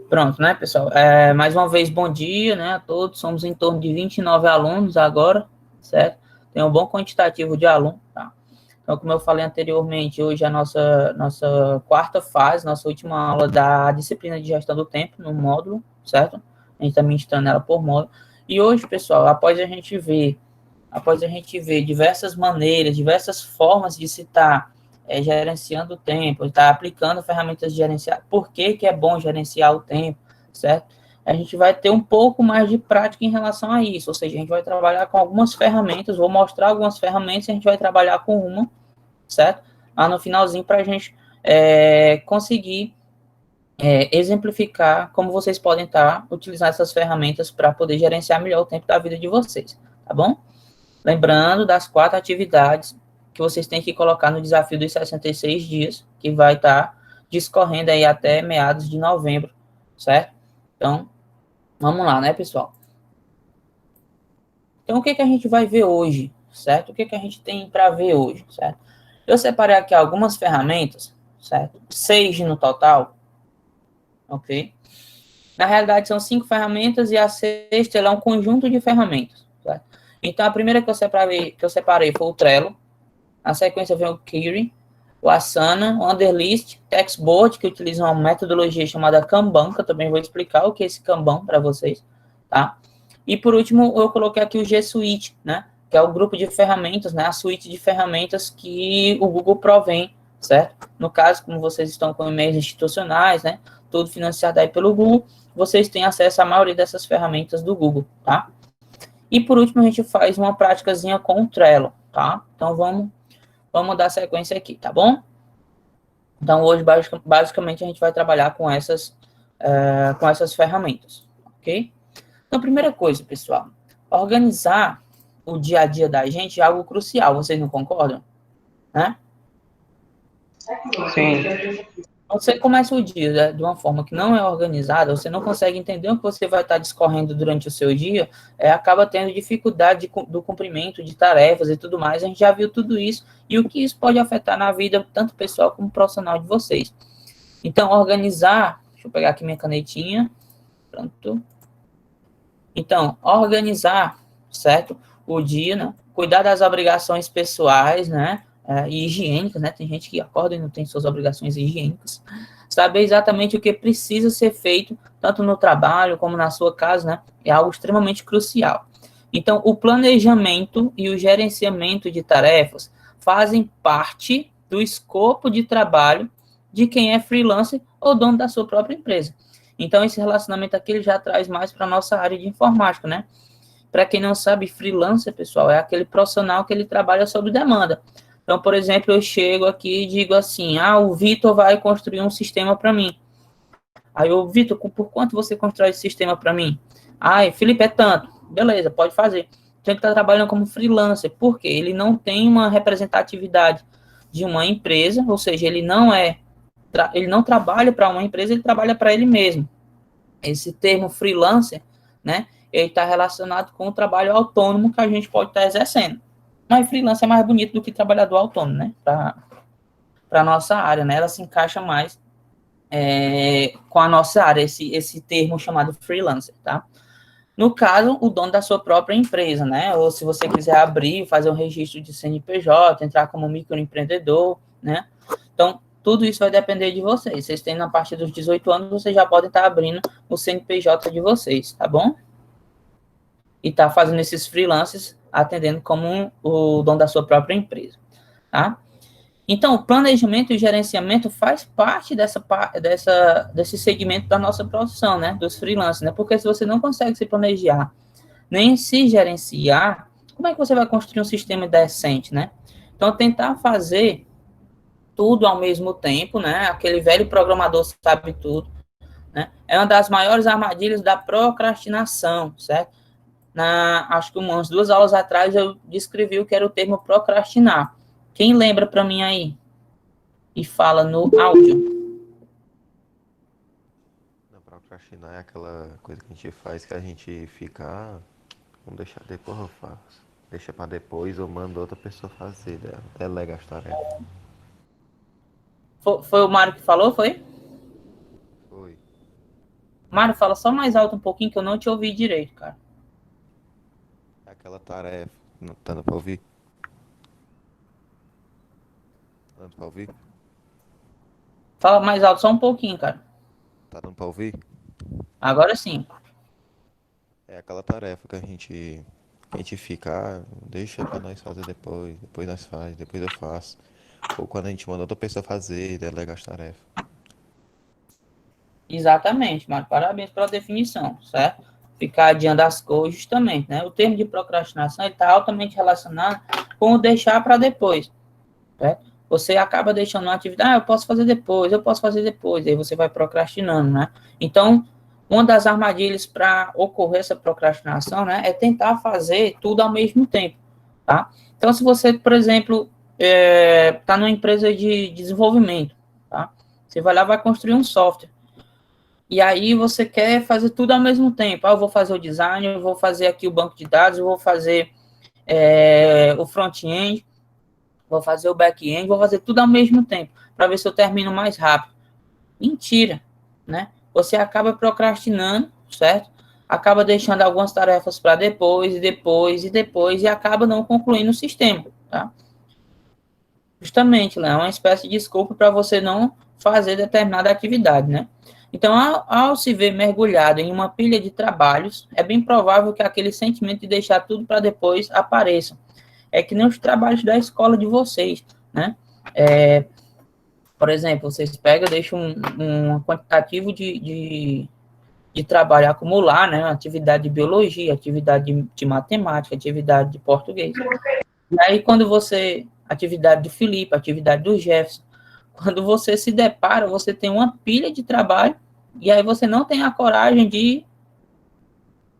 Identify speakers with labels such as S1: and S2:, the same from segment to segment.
S1: Pronto, né, pessoal? Mais uma vez, bom dia, né, a todos. Somos em torno de 29 alunos agora, certo? Tem um bom quantitativo de alunos, tá? Então, como eu falei anteriormente, hoje é a nossa quarta fase, nossa última aula da disciplina de gestão do tempo no módulo, certo? A gente está ministrando ela por módulo. E hoje, pessoal, após a gente ver diversas maneiras, diversas formas de se estar gerenciando o tempo, estar aplicando ferramentas de gerenciar, por que é bom gerenciar o tempo, certo? A gente vai ter um pouco mais de prática em relação a isso, ou seja, a gente vai trabalhar com algumas ferramentas, vou mostrar algumas ferramentas e a gente vai trabalhar com uma, certo? Lá no finalzinho para a gente conseguir exemplificar como vocês podem estar utilizando essas ferramentas para poder gerenciar melhor o tempo da vida de vocês, tá bom? Lembrando das 4 atividades que vocês têm que colocar no desafio dos 66 dias, que vai estar discorrendo aí até meados de novembro, certo? Então, vamos lá, né, pessoal? Então, o que a gente vai ver hoje, certo? O que a gente tem para ver hoje, certo? Eu separei aqui algumas ferramentas, certo? 6 no total, ok? Na realidade, são 5 ferramentas e a sexta é um conjunto de ferramentas, certo? Então, a primeira que eu separei foi o Trello. Na sequência vem o Kiri, o Asana, o Underlist, Textboard, que utiliza uma metodologia chamada Kanban, que eu também vou explicar o que é esse Kanban para vocês, tá? E por último, eu coloquei aqui o G Suite, né? Que é o grupo de ferramentas, né? A suíte de ferramentas que o Google provém, certo? No caso, como vocês estão com e-mails institucionais, né? Tudo financiado aí pelo Google, vocês têm acesso à maioria dessas ferramentas do Google, tá? E por último, a gente faz uma práticazinha com o Trello, tá? Então, vamos dar sequência aqui, tá bom? Então, hoje, basicamente, a gente vai trabalhar com essas ferramentas, ok? Então, primeira coisa, pessoal, organizar o dia a dia da gente é algo crucial, vocês não concordam? Né?
S2: Sim.
S1: Você começa o dia, né, de uma forma que não é organizada, você não consegue entender o que você vai estar discorrendo durante o seu dia, acaba tendo dificuldade do cumprimento de tarefas e tudo mais. A gente já viu tudo isso e o que isso pode afetar na vida, tanto pessoal como profissional de vocês. Então, organizar, deixa eu pegar aqui minha canetinha, pronto. Então, organizar, certo? O dia, né? Cuidar das obrigações pessoais, né? E higiênicas, né? Tem gente que acorda e não tem suas obrigações higiênicas. Saber exatamente o que precisa ser feito, tanto no trabalho como na sua casa, né? É algo extremamente crucial. Então, o planejamento e o gerenciamento de tarefas fazem parte do escopo de trabalho de quem é freelancer ou dono da sua própria empresa. Então, esse relacionamento aqui ele já traz mais para a nossa área de informática, né? Para quem não sabe, freelancer, pessoal, é aquele profissional que ele trabalha sob demanda. Então, por exemplo, eu chego aqui e digo assim, o Vitor vai construir um sistema para mim. Aí eu, Vitor, por quanto você constrói esse sistema para mim? Felipe, é tanto. Beleza, pode fazer. Então, ele está trabalhando como freelancer. Por quê? Ele não tem uma representatividade de uma empresa, ou seja, ele não trabalha para uma empresa, ele trabalha para ele mesmo. Esse termo freelancer, né, ele está relacionado com o trabalho autônomo que a gente pode estar exercendo. Mas freelancer é mais bonito do que trabalhador autônomo, né, para a nossa área, né, ela se encaixa mais com a nossa área, esse termo chamado freelancer, tá? No caso, o dono da sua própria empresa, né, ou se você quiser abrir, fazer um registro de CNPJ, entrar como microempreendedor, né, então, tudo isso vai depender de vocês. Vocês têm, a partir dos 18 anos, vocês já podem estar abrindo o CNPJ de vocês, tá bom? E tá fazendo esses freelances, atendendo como o dono da sua própria empresa, tá? Então, o planejamento e gerenciamento faz parte desse segmento da nossa profissão, né? Dos freelancers, né? Porque se você não consegue se planejar, nem se gerenciar, como é que você vai construir um sistema decente, né? Então, tentar fazer tudo ao mesmo tempo, né? Aquele velho programador sabe tudo, né? É uma das maiores armadilhas da procrastinação, certo? Acho que umas 2 aulas atrás eu descrevi o que era o termo procrastinar. Quem lembra para mim aí? E fala no áudio.
S3: Não, procrastinar é aquela coisa que a gente faz que a gente fica, vamos deixar depois eu faço. Deixa pra depois ou manda outra pessoa fazer, delega as tarefas.
S1: Foi o Mário que falou, foi?
S3: Foi.
S1: Mário, fala só mais alto um pouquinho que eu não te ouvi direito, cara.
S3: Aquela tarefa. Não tá dando pra ouvir? Tá dando pra ouvir?
S1: Fala mais alto só um pouquinho, cara.
S3: Tá dando pra ouvir?
S1: Agora sim.
S3: É aquela tarefa que a gente fica, deixa pra nós fazer depois nós faz, depois eu faço. Ou quando a gente manda outra pessoa fazer, delega as tarefas.
S1: Exatamente, Mário. Parabéns pela definição, certo? Ficar adiando as coisas, justamente, né? O termo de procrastinação está altamente relacionado com o deixar para depois, certo? Você acaba deixando uma atividade, eu posso fazer depois, aí você vai procrastinando, né? Então, uma das armadilhas para ocorrer essa procrastinação, né, é tentar fazer tudo ao mesmo tempo, tá? Então, se você, por exemplo, está numa empresa de desenvolvimento, tá? Você vai lá, vai construir um software. E aí você quer fazer tudo ao mesmo tempo. Eu vou fazer o design, eu vou fazer aqui o banco de dados, eu vou fazer o front-end, vou fazer o back-end, vou fazer tudo ao mesmo tempo, para ver se eu termino mais rápido. Mentira, né? Você acaba procrastinando, certo? Acaba deixando algumas tarefas para depois, e depois, e depois, e acaba não concluindo o sistema, tá? Justamente, Léo, é uma espécie de desculpa para você não fazer determinada atividade, né? Então, ao se ver mergulhado em uma pilha de trabalhos, é bem provável que aquele sentimento de deixar tudo para depois apareça. É que nem os trabalhos da escola de vocês, né? Por exemplo, vocês pegam, deixam um quantitativo de trabalho acumular, né? Atividade de biologia, atividade de matemática, atividade de português. E aí, quando você, atividade do Felipe, atividade do Jefferson, quando você se depara, você tem uma pilha de trabalho, e aí você não tem a coragem de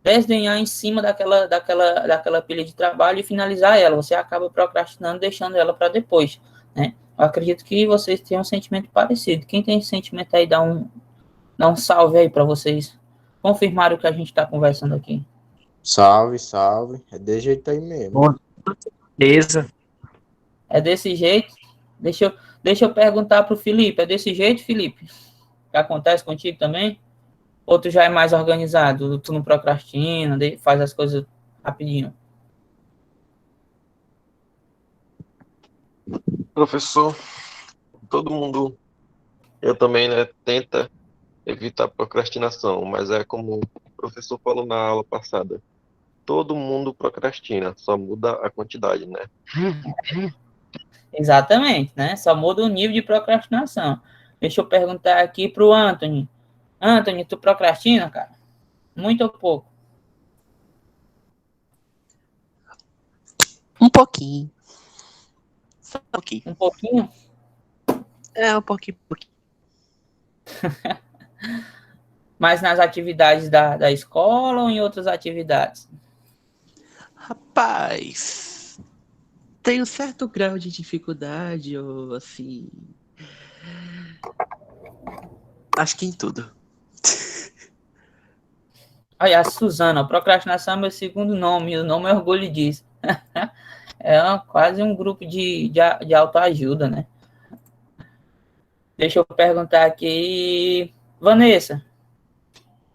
S1: desdenhar em cima daquela pilha de trabalho e finalizar ela. Você acaba procrastinando, deixando ela para depois, né? Eu acredito que vocês tenham um sentimento parecido. Quem tem esse sentimento aí, dá um salve aí para vocês confirmarem o que a gente está conversando aqui.
S2: Salve, salve. É desse jeito aí mesmo.
S4: Com certeza.
S1: É desse jeito? Deixa eu perguntar para o Felipe. É desse jeito, Felipe? Que acontece contigo também? Ou tu já é mais organizado? Tu não procrastina, faz as coisas rapidinho?
S5: Professor, todo mundo, eu também, né, tenta evitar a procrastinação, mas é como o professor falou na aula passada, todo mundo procrastina, só muda a quantidade, né?
S1: Exatamente, né? Só muda o nível de procrastinação. Deixa eu perguntar aqui pro Anthony. Anthony, tu procrastina, cara? Muito ou pouco?
S4: Um pouquinho. Só um pouquinho.
S1: Um pouquinho?
S4: Um pouquinho.
S1: Mas nas atividades da escola ou em outras atividades?
S4: Rapaz, tem um certo grau de dificuldade, ou assim. Acho que em tudo.
S1: Olha, a Suzana, procrastinação é meu segundo nome, e o nome é orgulho disso. Quase um grupo de autoajuda, né? Deixa eu perguntar aqui. Vanessa.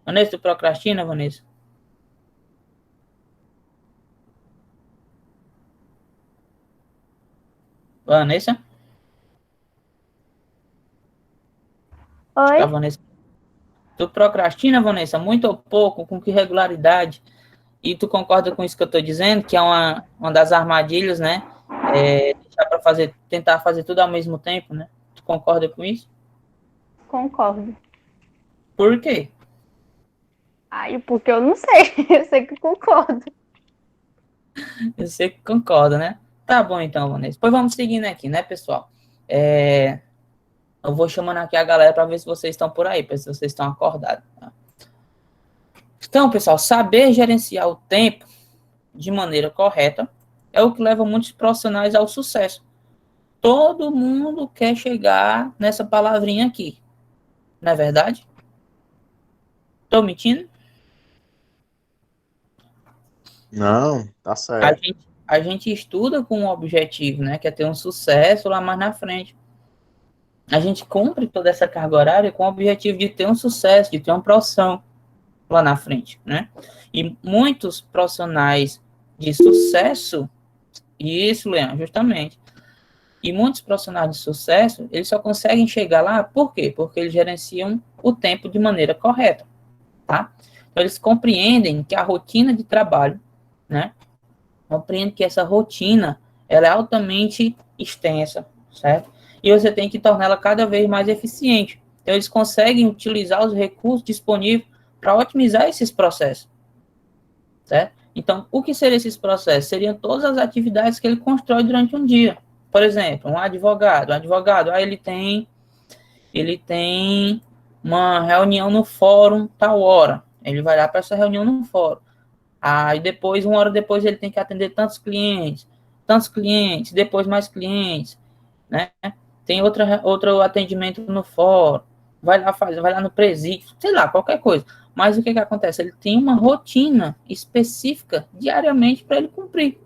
S1: Vanessa, tu procrastina, Vanessa? Vanessa?
S6: Oi?
S1: A Vanessa. Tu procrastina, Vanessa, muito ou pouco, com que regularidade? E tu concorda com isso que eu estou dizendo, que é uma das armadilhas, né? Deixar para tentar fazer tudo ao mesmo tempo, né? Tu concorda com isso?
S6: Concordo.
S1: Por quê?
S6: Ai, porque eu não sei. Eu sei que concordo.
S1: Eu sei que concorda, né? Tá bom então, Vanessa. Pois vamos seguindo aqui, né, pessoal? Eu vou chamando aqui a galera para ver se vocês estão por aí, para ver se vocês estão acordados. Tá? Então, pessoal, saber gerenciar o tempo de maneira correta é o que leva muitos profissionais ao sucesso. Todo mundo quer chegar nessa palavrinha aqui, não é verdade? Estou mentindo?
S2: Não, tá certo.
S1: A gente estuda com um objetivo, né? Que é ter um sucesso lá mais na frente. a gente cumpre toda essa carga horária com o objetivo de ter um sucesso, de ter uma promoção lá na frente, né? E muitos profissionais de sucesso, isso, Leandro, justamente, e muitos profissionais de sucesso, eles só conseguem chegar lá, por quê? Porque eles gerenciam o tempo de maneira correta, tá? Então, eles compreendem que a rotina de trabalho, né? Compreendem que essa rotina, ela é altamente extensa, certo? E você tem que torná-la cada vez mais eficiente. Então, eles conseguem utilizar os recursos disponíveis para otimizar esses processos, certo? Então, o que seriam esses processos? Seriam todas as atividades que ele constrói durante um dia. Por exemplo, um advogado, ele tem uma reunião no fórum tal hora. Ele vai lá para essa reunião no fórum. Aí depois, uma hora depois, ele tem que atender tantos clientes, depois mais clientes, né? Tem outro atendimento no fórum, vai lá no presídio, sei lá, qualquer coisa. Mas o que acontece? Ele tem uma rotina específica diariamente para ele cumprir.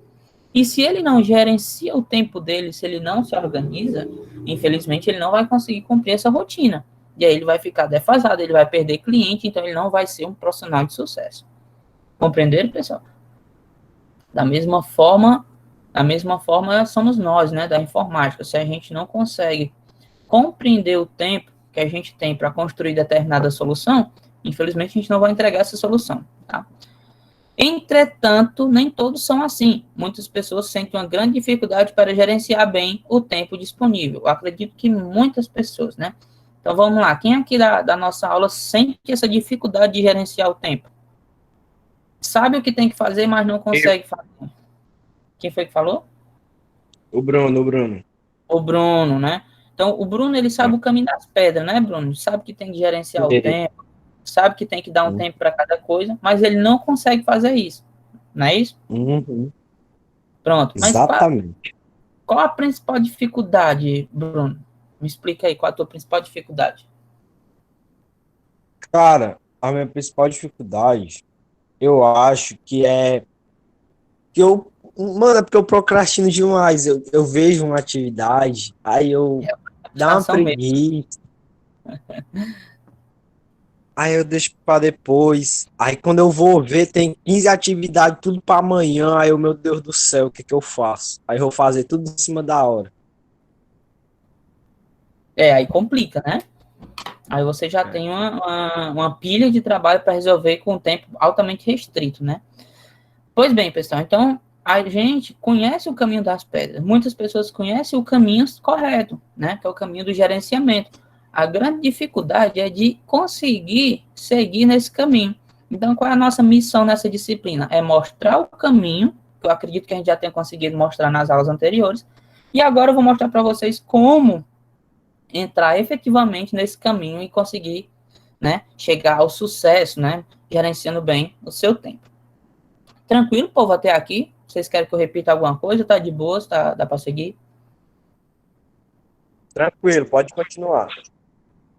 S1: E se ele não gerencia o tempo dele, se ele não se organiza, infelizmente ele não vai conseguir cumprir essa rotina. E aí ele vai ficar defasado, ele vai perder cliente, então ele não vai ser um profissional de sucesso. Compreenderam, pessoal? Da mesma forma somos nós, né, da informática. Se a gente não consegue compreender o tempo que a gente tem para construir determinada solução, infelizmente a gente não vai entregar essa solução, tá? Entretanto, nem todos são assim. Muitas pessoas sentem uma grande dificuldade para gerenciar bem o tempo disponível. Eu acredito que muitas pessoas, né? Então vamos lá, quem aqui da nossa aula sente essa dificuldade de gerenciar o tempo? Sabe o que tem que fazer, mas não consegue fazer. Quem foi que falou?
S2: O Bruno.
S1: O Bruno, né? Então, o Bruno, ele sabe o caminho das pedras, né, Bruno? Sabe que tem que gerenciar o tempo, sabe que tem que dar um tempo para cada coisa, mas ele não consegue fazer isso. Não é isso?
S2: Uhum.
S1: Pronto. Mas
S2: Exatamente.
S1: qual a principal dificuldade, Bruno? Me explica aí, qual a tua principal dificuldade?
S2: Cara, a minha principal dificuldade, eu acho que é que eu, mano, é porque eu procrastino demais. Eu vejo uma atividade, aí eu dá uma
S1: Distração mesmo.
S2: preguiça, aí eu deixo pra depois. Aí quando eu vou ver, tem 15 atividades, tudo pra amanhã. Aí eu, meu Deus do céu, o que que eu faço? Aí eu vou fazer tudo em cima da hora.
S1: Aí complica, né? Aí você já tem uma pilha de trabalho para resolver com um tempo altamente restrito, né? Pois bem, pessoal, então a gente conhece o caminho das pedras. Muitas pessoas conhecem o caminho correto, né? Que é o caminho do gerenciamento. A grande dificuldade é de conseguir seguir nesse caminho. Então, qual é a nossa missão nessa disciplina? É mostrar o caminho, que eu acredito que a gente já tenha conseguido mostrar nas aulas anteriores. E agora eu vou mostrar para vocês como entrar efetivamente nesse caminho e conseguir, né, chegar ao sucesso, né, gerenciando bem o seu tempo. Tranquilo, povo, até aqui? Vocês querem que eu repita alguma coisa? Tá de boa? Dá para seguir?
S2: Tranquilo, pode continuar.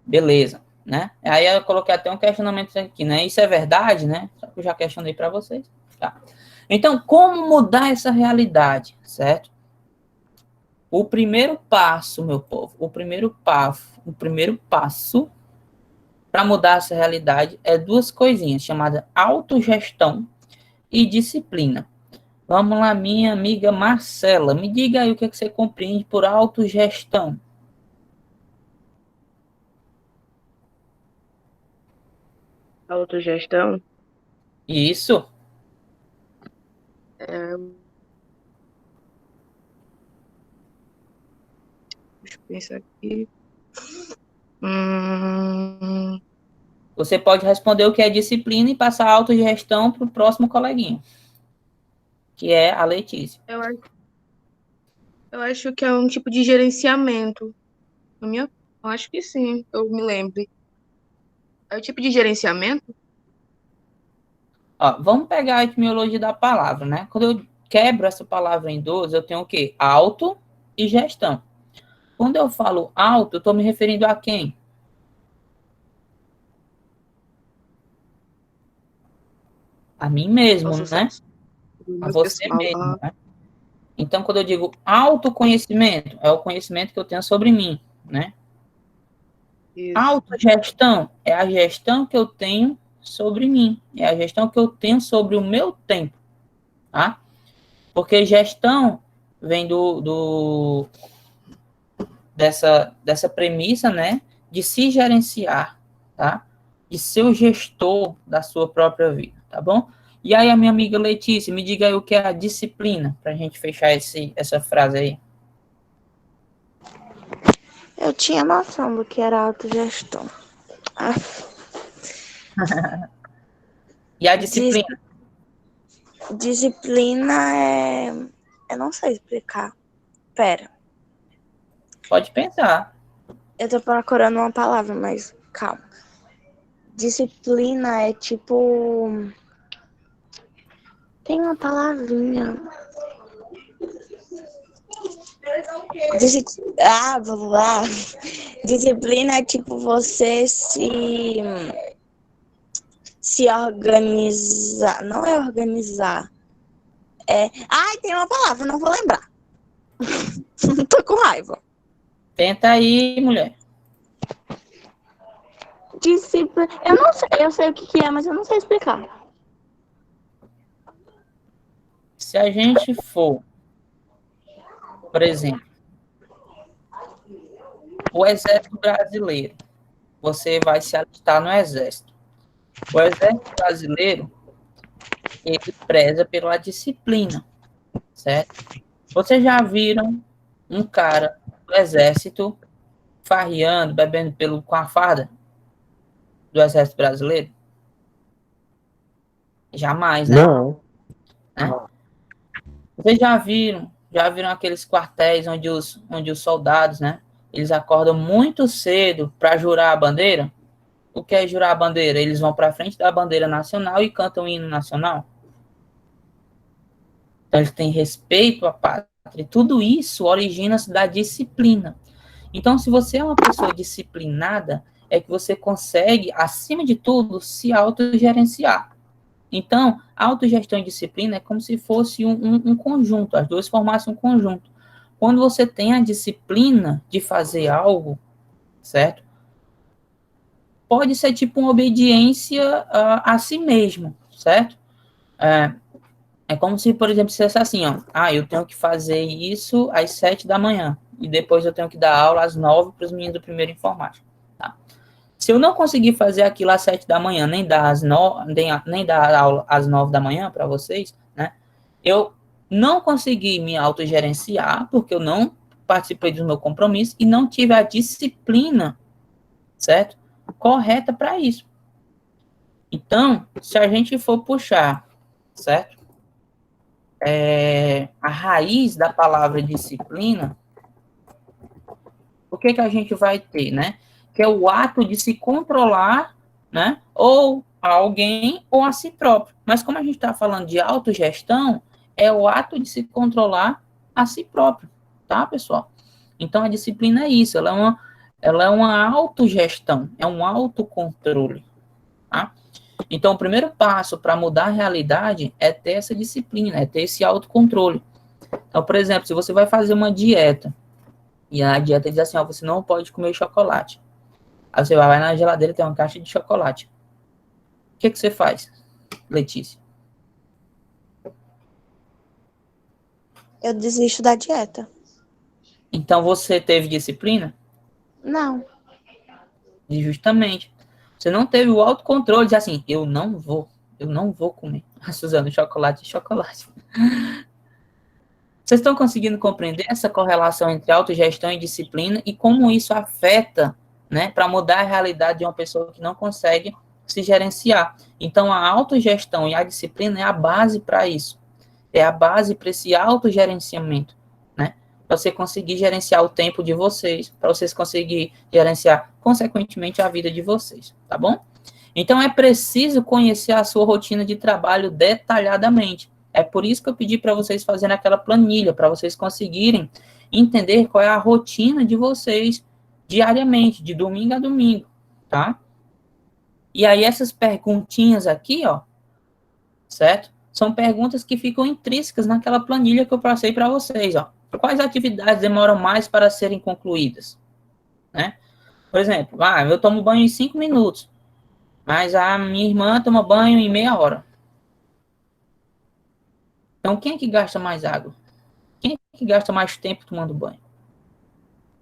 S1: Beleza, né? Aí eu coloquei até um questionamento aqui, né? Isso é verdade, né? Só que eu já questionei para vocês. Tá. Então, como mudar essa realidade, certo? O primeiro passo, meu povo, o primeiro passo para mudar essa realidade é duas coisinhas, chamada autogestão e disciplina. Vamos lá, minha amiga Marcela, me diga aí o que você compreende por autogestão.
S7: Autogestão?
S1: Isso.
S7: Deixa eu pensar aqui.
S1: Você pode responder o que é disciplina e passar a autogestão para o próximo coleguinha, que é a Letícia.
S7: Eu acho que é um tipo de gerenciamento. Eu acho que sim, eu me lembro. É o tipo de gerenciamento?
S1: Ó, vamos pegar a etimologia da palavra, né? Quando eu quebro essa palavra em duas, eu tenho o quê? Auto e gestão. Quando eu falo auto, eu estou me referindo a quem? A mim mesmo, né? A você mesmo, né? Então, quando eu digo autoconhecimento, é o conhecimento que eu tenho sobre mim, né?
S7: Isso.
S1: Autogestão é a gestão que eu tenho sobre mim, é a gestão que eu tenho sobre o meu tempo, tá? Porque gestão vem dessa premissa, né, de se gerenciar, tá? De ser o gestor da sua própria vida, tá bom? E aí, a minha amiga Letícia, me diga aí o que é a disciplina, pra gente fechar essa frase aí.
S6: Eu tinha noção do que era autogestão. Ah,
S1: E a disciplina?
S6: disciplina é. Eu não sei explicar. Pera,
S1: Pode pensar.
S6: eu tô procurando uma palavra, mas calma. Disciplina é tipo. Tem uma palavrinha. Vamos lá. Disciplina é tipo você se organizar. Não é organizar. Ai, tem uma palavra, não vou lembrar. Tô com raiva.
S1: Tenta aí, mulher.
S6: Disciplina. Eu não sei, eu sei o que é, mas eu não sei explicar.
S1: Se a gente for, por exemplo, o Exército Brasileiro, você vai se alistar no Exército. O Exército Brasileiro, ele preza pela disciplina, certo? Vocês já viram um cara do Exército farreando, bebendo com a farda do Exército Brasileiro? Jamais, né?
S2: Não.
S1: Vocês já viram aqueles quartéis onde os soldados, né, eles acordam muito cedo para jurar a bandeira? O que é jurar a bandeira? Eles vão para frente da bandeira nacional e cantam o hino nacional. Então, eles têm respeito à pátria. Tudo isso origina-se da disciplina. Então, se você é uma pessoa disciplinada, é que você consegue, acima de tudo, se autogerenciar. Então, autogestão e disciplina é como se fosse um conjunto, as duas formassem um conjunto. Quando você tem a disciplina de fazer algo, certo? Pode ser tipo uma obediência a si mesmo, certo? É como se, por exemplo, dissesse assim, ó, eu tenho que fazer isso às 7 da manhã, e depois eu tenho que dar aula às 9 para os meninos do primeiro informática, tá? Se eu não conseguir fazer aquilo às 7 da manhã, nem dar aula às 9 da manhã para vocês, né? Eu não consegui me autogerenciar, porque eu não participei do meu compromisso e não tive a disciplina, certo? Correta para isso. Então, se a gente for puxar, certo? A raiz da palavra disciplina, o que a gente vai ter, né? Que é o ato de se controlar, né? Ou a alguém ou a si próprio. Mas como a gente está falando de autogestão, é o ato de se controlar a si próprio, tá, pessoal? Então, a disciplina é isso, ela é uma autogestão, é um autocontrole, tá? Então, o primeiro passo para mudar a realidade é ter essa disciplina, é ter esse autocontrole. Então, por exemplo, se você vai fazer uma dieta, e a dieta diz assim, você não pode comer chocolate. Aí você vai na geladeira, tem uma caixa de chocolate. O que você faz, Letícia?
S6: Eu desisto da dieta.
S1: Então, você teve disciplina?
S6: Não.
S1: E justamente. Você não teve o autocontrole de assim, eu não vou comer. Suzano, chocolate. Vocês estão conseguindo compreender essa correlação entre autogestão e disciplina e como isso afeta, né, para mudar a realidade de uma pessoa que não consegue se gerenciar. Então, a autogestão e a disciplina é a base para isso. É a base para esse autogerenciamento, né? Para você conseguir gerenciar o tempo de vocês, para vocês conseguirem gerenciar, consequentemente, a vida de vocês, tá bom? Então, é preciso conhecer a sua rotina de trabalho detalhadamente. É por isso que eu pedi para vocês fazerem aquela planilha, para vocês conseguirem entender qual é a rotina de vocês diariamente, de domingo a domingo, tá? E aí, essas perguntinhas aqui, ó, certo? São perguntas que ficam intrínsecas naquela planilha que eu passei para vocês, ó. Quais atividades demoram mais para serem concluídas, né? Por exemplo, eu tomo banho em 5 minutos, mas a minha irmã toma banho em meia hora. Então, quem é que gasta mais água? Quem é que gasta mais tempo tomando banho?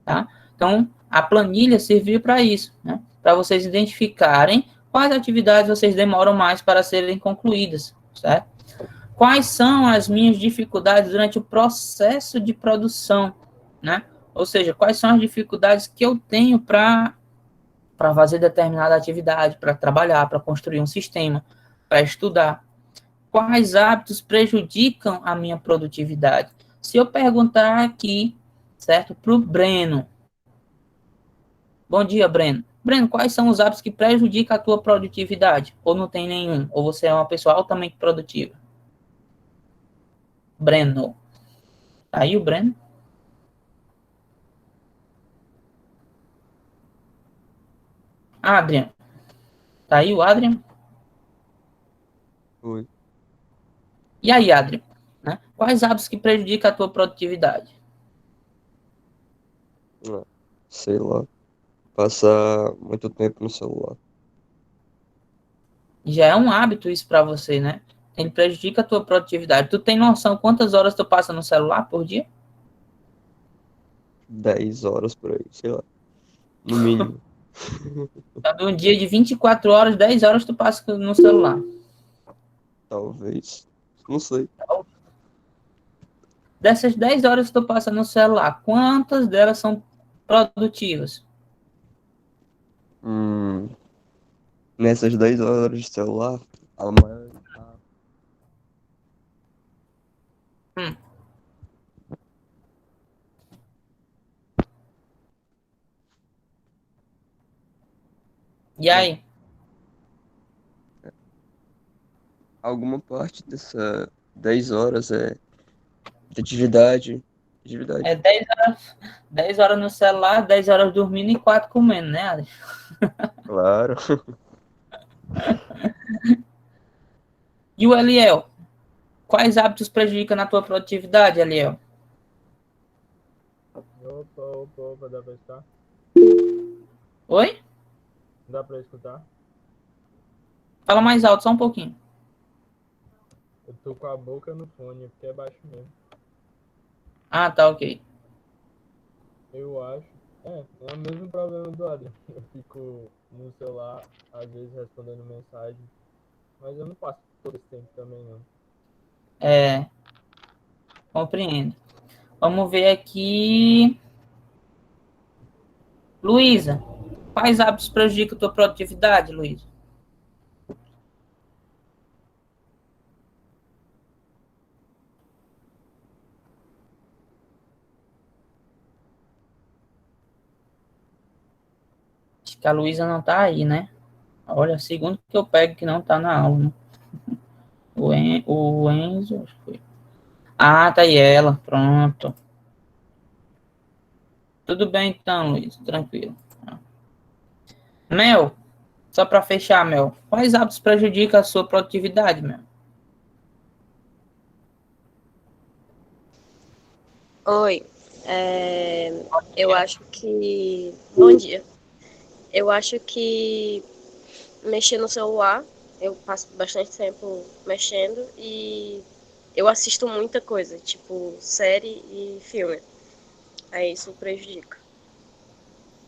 S1: Tá? Então, a planilha serviu para isso, né? Para vocês identificarem quais atividades vocês demoram mais para serem concluídas, certo? Quais são as minhas dificuldades durante o processo de produção, né? Ou seja, quais são as dificuldades que eu tenho para fazer determinada atividade, para trabalhar, para construir um sistema, para estudar. Quais hábitos prejudicam a minha produtividade? Se eu perguntar aqui, certo, para o Breno. Bom dia, Breno. Breno, quais são os hábitos que prejudicam a tua produtividade? Ou não tem nenhum? Ou você é uma pessoa altamente produtiva? Breno. Tá aí o Breno? Adrian. Tá aí o Adrian?
S2: Oi.
S1: E aí, Adrian? Né? Quais hábitos que prejudicam a tua produtividade?
S8: Ah, sei lá. Passar muito tempo no celular.
S1: Já é um hábito isso para você, né? Ele prejudica a tua produtividade. Tu tem noção quantas horas tu passa no celular por dia?
S8: 10 horas por aí, sei lá. No mínimo.
S1: Então, um dia de 24 horas, 10 horas tu passa no celular.
S8: Talvez. Não sei.
S1: Dessas 10 horas que tu passa no celular, quantas delas são produtivas?
S8: Nessas 10 horas de celular, a maior...
S1: Hum. E aí?
S8: alguma parte dessa 10 horas é de atividade.
S1: É 10 horas no celular, 10 horas dormindo e 4 comendo, né, Adri?
S8: Claro.
S1: E o Eliel? Quais hábitos prejudicam na tua produtividade, Eliel?
S9: Opa, dá pra escutar?
S1: Oi?
S9: Dá pra escutar?
S1: Fala mais alto, só um pouquinho.
S9: Eu tô com a boca no fone, porque é baixo mesmo.
S1: Ah, tá, ok.
S9: Eu acho. É o mesmo problema do Adrian. Eu fico no celular, às vezes respondendo mensagem, mas eu não passo todo esse tempo também, não.
S1: Compreendo. Vamos ver aqui. Luísa, quais hábitos prejudicam a tua produtividade, Luísa? Acho que a Luísa não tá aí, né? Olha, segundo que eu pego que não tá na aula, né? O Enzo foi. Ah, tá aí ela, pronto. Tudo bem então, Luísa, tranquilo. Mel, só para fechar, Mel, quais hábitos prejudicam a sua produtividade, Mel?
S10: Oi, eu acho que. Bom dia. Eu acho que mexer no celular, eu passo bastante tempo mexendo e eu assisto muita coisa, tipo série e filme. Aí isso prejudica.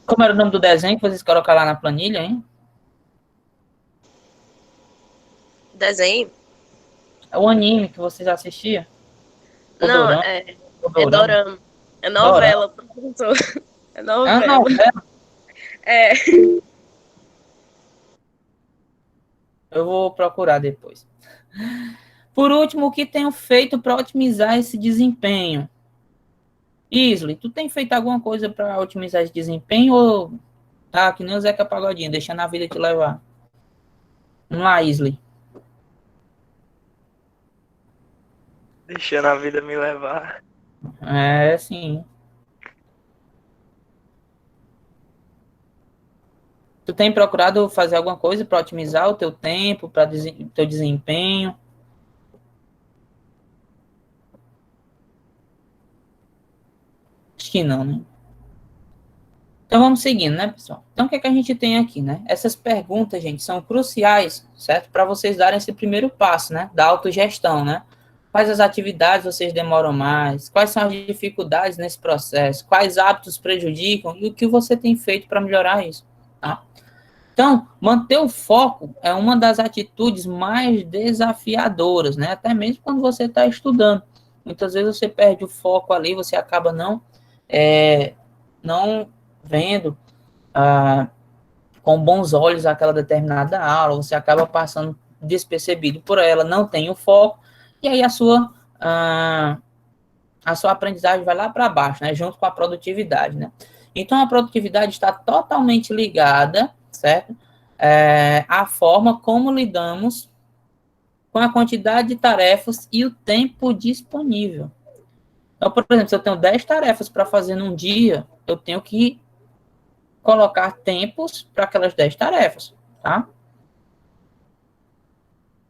S1: Como era o nome do desenho que vocês colocaram lá na planilha, hein?
S10: Desenho?
S1: É o anime que vocês assistiam?
S10: Não,
S1: Odorama?
S10: é
S1: Odorama?
S10: dorama. É
S1: Dorama?
S10: novela, professor. É
S1: Ah,
S10: novela.
S1: novela.
S10: É.
S1: Eu vou procurar depois. Por último, o que tenho feito para otimizar esse desempenho? Isley, tu tem feito alguma coisa para otimizar esse desempenho ou tá que nem o Zeca Pagodinho, deixando a vida te levar? Vamos lá, Isley.
S11: Deixando a vida me levar.
S1: É, sim. Tu tem procurado fazer alguma coisa para otimizar o teu tempo, para o teu desempenho? Acho que não, né? Então, vamos seguindo, né, pessoal? Então, o que é que a gente tem aqui, né? Essas perguntas, gente, são cruciais, certo? Para vocês darem esse primeiro passo, né? Da autogestão, né? Quais as atividades vocês demoram mais? Quais são as dificuldades nesse processo? Quais hábitos prejudicam? E o que você tem feito para melhorar isso, tá? Então, manter o foco é uma das atitudes mais desafiadoras, né? Até mesmo quando você está estudando. Muitas vezes você perde o foco ali, você acaba não vendo com bons olhos aquela determinada aula, você acaba passando despercebido por ela, não tem o foco, e aí a sua aprendizagem vai lá para baixo, né? Junto com a produtividade, né? Então, a produtividade está totalmente ligada, certo? A forma como lidamos com a quantidade de tarefas e o tempo disponível. Então, por exemplo, se eu tenho 10 tarefas para fazer num dia, eu tenho que colocar tempos para aquelas 10 tarefas, tá?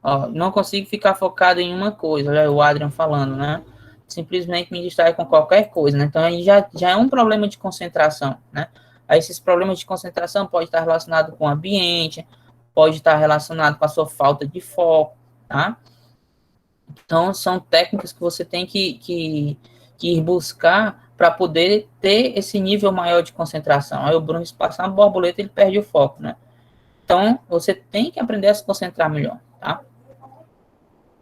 S1: Ó, não consigo ficar focado em uma coisa, olha o Adrian falando, né? Simplesmente me distrai com qualquer coisa, né? Então, aí já é um problema de concentração, né? Aí, esses problemas de concentração pode estar relacionado com o ambiente, pode estar relacionado com a sua falta de foco, tá? Então, são técnicas que você tem que ir buscar para poder ter esse nível maior de concentração. Aí o Bruno, se passar uma borboleta, ele perde o foco, né? Então, você tem que aprender a se concentrar melhor, tá?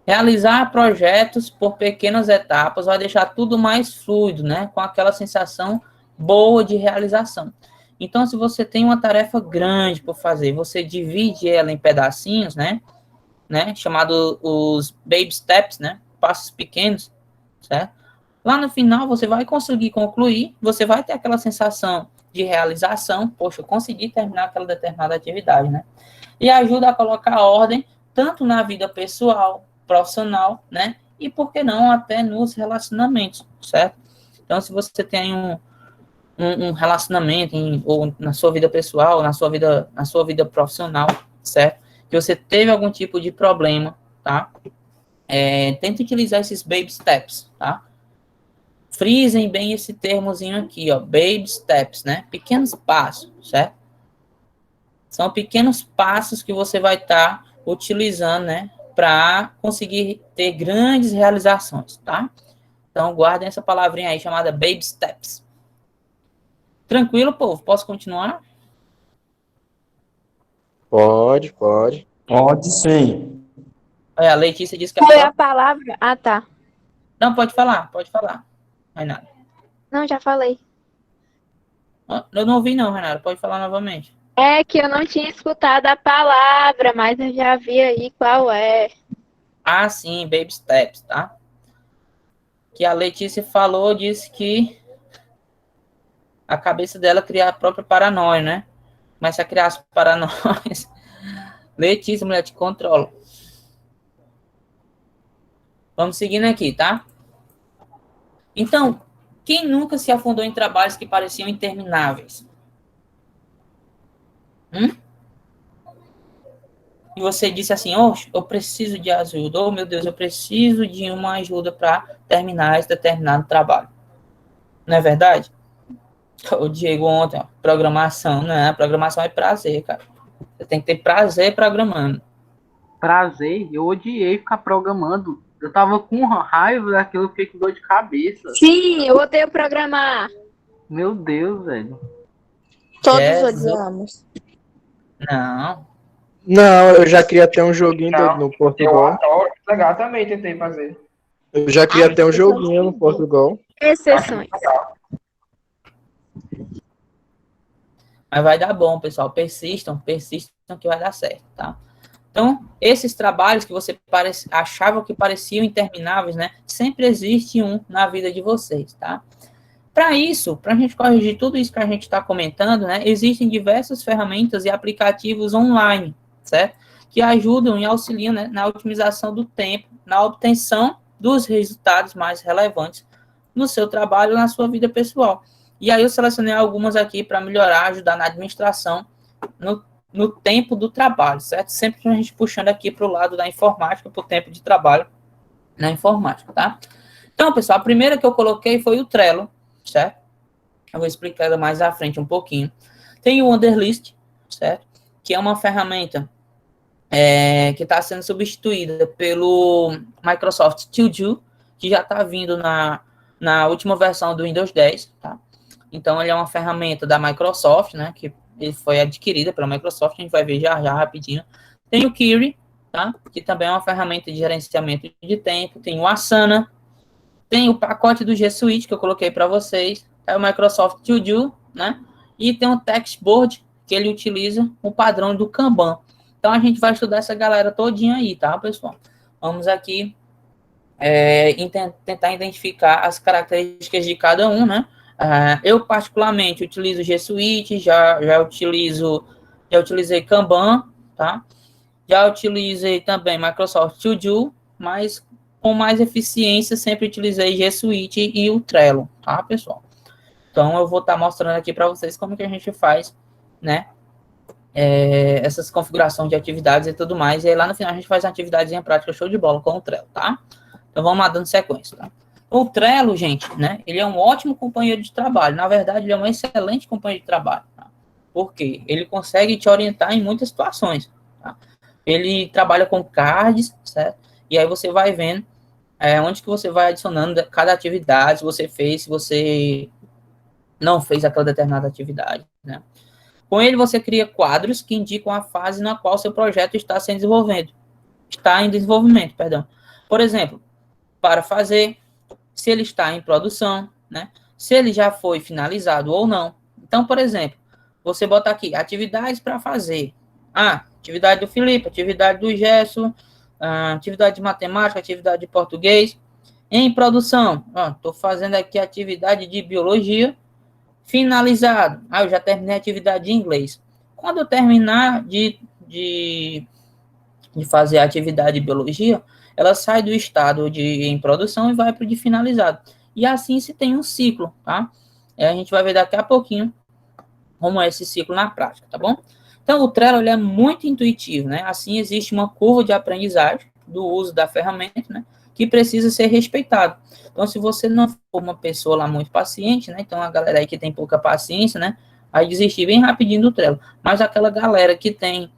S1: Realizar projetos por pequenas etapas vai deixar tudo mais fluido, né? Com aquela sensação boa de realização. Então, se você tem uma tarefa grande por fazer, você divide ela em pedacinhos, né? Chamado os baby steps, né? Passos pequenos, certo? Lá no final, você vai conseguir concluir, você vai ter aquela sensação de realização, poxa, eu consegui terminar aquela determinada atividade, né? E ajuda a colocar ordem, tanto na vida pessoal, profissional, né? E, por que não, até nos relacionamentos, certo? Então, se você tem um relacionamento, ou na sua vida pessoal, na sua vida profissional, certo? Que você teve algum tipo de problema, tá? Tente utilizar esses baby steps, tá? Frisem bem esse termozinho aqui, ó, baby steps, né? Pequenos passos, certo? São pequenos passos que você vai estar utilizando, né? Para conseguir ter grandes realizações, tá? Então, guardem essa palavrinha aí, chamada baby steps. Tranquilo, povo? Posso continuar?
S2: Pode.
S12: Pode sim.
S1: A Letícia disse que...
S13: Qual é a palavra? Ah, tá.
S1: Não, pode falar. Renata.
S13: Não, já falei.
S1: Eu não ouvi não, Renata. Pode falar novamente.
S13: É que eu não tinha escutado a palavra, mas eu já vi aí qual é.
S1: Ah, sim, baby steps, tá? Que a Letícia falou, disse que a cabeça dela cria a própria paranoia, né? Começa a criar as paranoias. Letícia, mulher, te controla. Vamos seguindo aqui, tá? Então, quem nunca se afundou em trabalhos que pareciam intermináveis? E você disse assim, eu preciso de ajuda. Oh, meu Deus, eu preciso de uma ajuda para terminar esse determinado trabalho. Não é verdade? O Diego ontem, programação, né? Programação é prazer, cara. Você tem que ter prazer programando.
S14: Prazer? Eu odiei ficar programando. Eu tava com raiva daquilo, eu fiquei com dor de cabeça.
S13: Sim, eu odeio programar.
S14: Meu Deus, velho.
S6: Todos odiamos.
S2: Não, eu já queria ter um joguinho no Portugal.
S15: Legal, também tentei fazer.
S2: Eu já queria ter um joguinho no Portugal.
S13: Exceções.
S1: Mas vai dar bom, pessoal. Persistam que vai dar certo, tá? Então, esses trabalhos que você achava que pareciam intermináveis, né? Sempre existe um na vida de vocês, tá? Para isso, para a gente corrigir tudo isso que a gente está comentando, né? Existem diversas ferramentas e aplicativos online, certo? Que ajudam e auxiliam, né, na otimização do tempo, na obtenção dos resultados mais relevantes no seu trabalho, na sua vida pessoal. E aí eu selecionei algumas aqui para melhorar, ajudar na administração, no tempo do trabalho, certo? Sempre a gente puxando aqui para o lado da informática, para o tempo de trabalho na informática, tá? Então, pessoal, a primeira que eu coloquei foi o Trello, certo? Eu vou explicar ela mais à frente um pouquinho. Tem o Wunderlist, certo? Que é uma ferramenta que está sendo substituída pelo Microsoft To Do, que já está vindo na última versão do Windows 10, tá? Então, ele é uma ferramenta da Microsoft, né? Que ele foi adquirida pela Microsoft, a gente vai ver já rapidinho. Tem o Kiri, tá? Que também é uma ferramenta de gerenciamento de tempo. Tem o Asana, tem o pacote do G Suite que eu coloquei para vocês, é o Microsoft To Do, né? E tem o Textboard, que ele utiliza o padrão do Kanban. Então, a gente vai estudar essa galera todinha aí, tá, pessoal? Vamos aqui tentar identificar as características de cada um, né? Eu, particularmente, utilizo o G Suite, já utilizei Kanban, tá? Já utilizei também Microsoft To Do, mas com mais eficiência, sempre utilizei G Suite e o Trello, tá, pessoal? Então, eu vou estar mostrando aqui para vocês como que a gente faz, né? Essas configurações de atividades e tudo mais. E aí, lá no final, a gente faz uma atividade em prática show de bola com o Trello, tá? Então, vamos lá dando sequência, tá? O Trello, gente, né? Ele é um ótimo companheiro de trabalho. Na verdade, ele é um excelente companheiro de trabalho, tá? Porque ele consegue te orientar em muitas situações, tá? Ele trabalha com cards, certo? E aí você vai vendo onde que você vai adicionando cada atividade, se você fez, se você não fez aquela determinada atividade, né? Com ele, você cria quadros que indicam a fase na qual seu projeto está em desenvolvimento, perdão. Por exemplo, para fazer, se ele está em produção, né? Se ele já foi finalizado ou não. Então, por exemplo, você bota aqui, atividades para fazer. Atividade do Felipe, atividade do Gerson, atividade de matemática, atividade de português. Em produção, estou fazendo aqui atividade de biologia, finalizado. Eu já terminei a atividade de inglês. Quando eu terminar de fazer a atividade de biologia, ela sai do estado em produção e vai para o de finalizado. E assim se tem um ciclo, tá? A gente vai ver daqui a pouquinho como é esse ciclo na prática, tá bom? Então, o Trello ele é muito intuitivo, né? Assim, existe uma curva de aprendizagem do uso da ferramenta, né? Que precisa ser respeitado. Então, se você não for uma pessoa lá muito paciente, né? Então, a galera aí que tem pouca paciência, né? Aí desistir bem rapidinho do Trello. Mas aquela galera que tem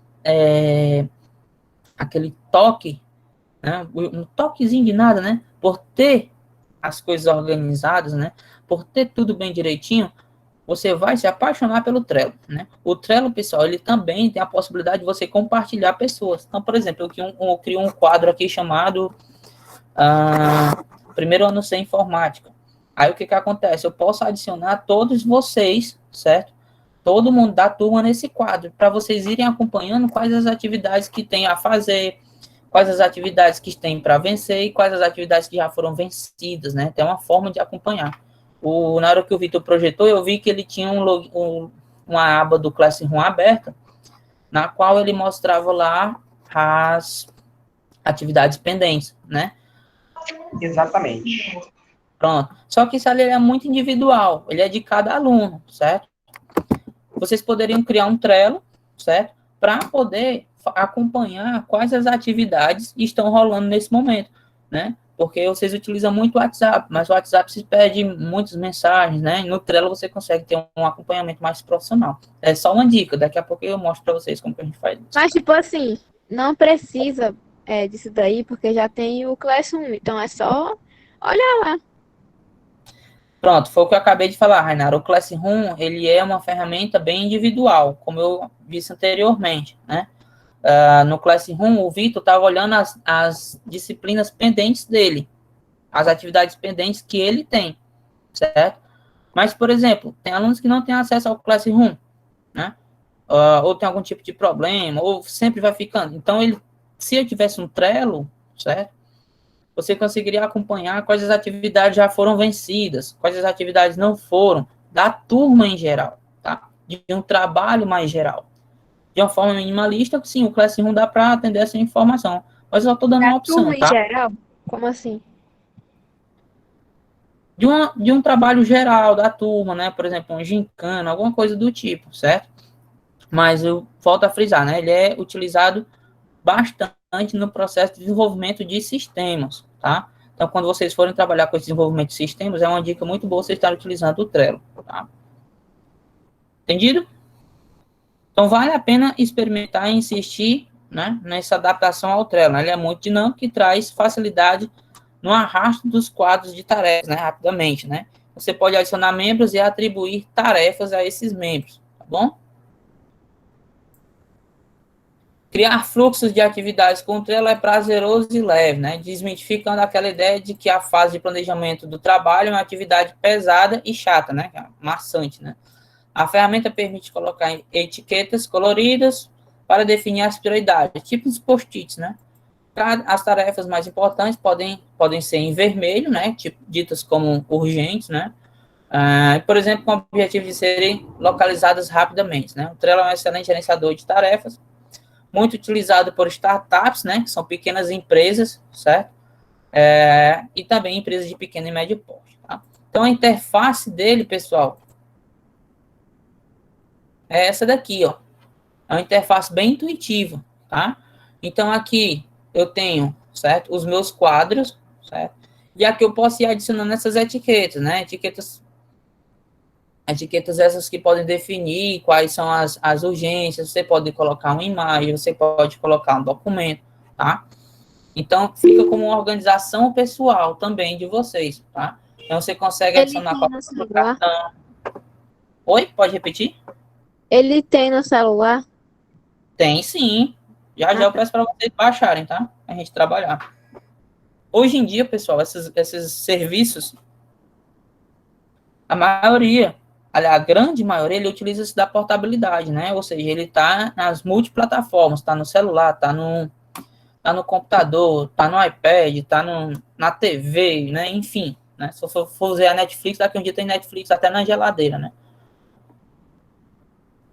S1: aquele toque, né? Um toquezinho de nada, né? Por ter as coisas organizadas, né? Por ter tudo bem direitinho, você vai se apaixonar pelo Trello, né? O Trello, pessoal, ele também tem a possibilidade de você compartilhar pessoas. Então, por exemplo, eu crio um quadro aqui chamado Primeiro Ano Sem Informática. Aí, o que acontece? Eu posso adicionar todos vocês, certo? Todo mundo da turma nesse quadro, para vocês irem acompanhando quais as atividades que tem a fazer, quais as atividades que tem para vencer e quais as atividades que já foram vencidas, né? Tem uma forma de acompanhar. Na hora que o Vitor projetou, eu vi que ele tinha uma aba do Classroom aberta, na qual ele mostrava lá as atividades pendentes, né?
S15: Exatamente.
S1: Pronto. Só que isso ali é muito individual, ele é de cada aluno, certo? Vocês poderiam criar um Trello, certo? Para poder acompanhar quais as atividades estão rolando nesse momento, né? Porque vocês utilizam muito o WhatsApp, mas o WhatsApp se perde muitas mensagens, né? No Trello você consegue ter um acompanhamento mais profissional. É só uma dica, daqui a pouco eu mostro para vocês como que a gente faz isso.
S13: Mas, tipo assim, não precisa disso daí, porque já tem o Classroom, então é só olhar lá.
S1: Pronto, foi o que eu acabei de falar, Rainara. O Classroom, ele é uma ferramenta bem individual, como eu disse anteriormente, né? No Classroom, o Vitor estava olhando as disciplinas pendentes dele, as atividades pendentes que ele tem, certo? Mas, por exemplo, tem alunos que não têm acesso ao Classroom, né? Ou tem algum tipo de problema, ou sempre vai ficando. Então, se eu tivesse um Trello, certo? Você conseguiria acompanhar quais as atividades já foram vencidas, quais as atividades não foram, da turma em geral, tá? De um trabalho mais geral. De uma forma minimalista, sim, o Classroom dá para atender essa informação. Mas eu estou dando uma opção,
S13: turma
S1: tá?
S13: em geral? Como assim?
S1: De um trabalho geral da turma, né? Por exemplo, um gincana, alguma coisa do tipo, certo? Mas eu volto a frisar, né? Ele é utilizado bastante no processo de desenvolvimento de sistemas, tá? Então, quando vocês forem trabalhar com esse desenvolvimento de sistemas, é uma dica muito boa vocês estarem utilizando o Trello, tá? Entendido? Então, vale a pena experimentar e insistir, né, nessa adaptação ao Trello. Ele é muito dinâmico e traz facilidade no arrasto dos quadros de tarefas, né, rapidamente, né? Você pode adicionar membros e atribuir tarefas a esses membros, tá bom? Criar fluxos de atividades com o Trello é prazeroso e leve, né? Desmitificando aquela ideia de que a fase de planejamento do trabalho é uma atividade pesada e chata, né? Maçante, né? A ferramenta permite colocar etiquetas coloridas para definir as prioridades, tipo os post-its, né? As tarefas mais importantes podem ser em vermelho, né? Tipo, ditas como urgentes, né? Por exemplo, com o objetivo de serem localizadas rapidamente, né? O Trello é um excelente gerenciador de tarefas, muito utilizado por startups, né? Que são pequenas empresas, certo? E também empresas de pequeno e médio porte, tá? Então, a interface dele, pessoal, é essa daqui, ó. É uma interface bem intuitiva, tá? Então, aqui eu tenho, certo? Os meus quadros, certo? E aqui eu posso ir adicionando essas etiquetas, né? Etiquetas essas que podem definir quais são as urgências, você pode colocar uma imagem, você pode colocar um documento, tá? Então, fica como uma organização pessoal também de vocês, tá? Então, você consegue adicionar qualquer cartão. Oi? Pode repetir?
S13: Ele tem no celular?
S1: Tem sim. Já eu peço para vocês baixarem, tá? A gente trabalhar. Hoje em dia, pessoal, esses serviços, a maioria, a grande maioria, ele utiliza-se da portabilidade, né? Ou seja, ele está nas multiplataformas, está no celular, está no computador, está no iPad, está na TV, né? Enfim, né? Se eu for usar a Netflix, daqui um dia tem Netflix até na geladeira, né?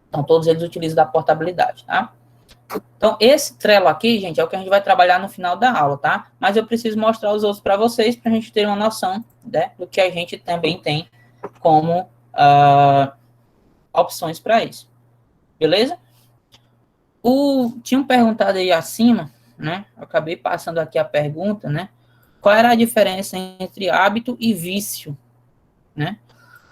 S1: Então, todos eles utilizam da portabilidade, tá? Então, esse Trello aqui, gente, é o que a gente vai trabalhar no final da aula, tá? Mas eu preciso mostrar os outros para vocês, para a gente ter uma noção, né, do que a gente também tem como opções para isso. Beleza? Tinham perguntado aí acima, né? Eu acabei passando aqui a pergunta, né? Qual era a diferença entre hábito e vício, né?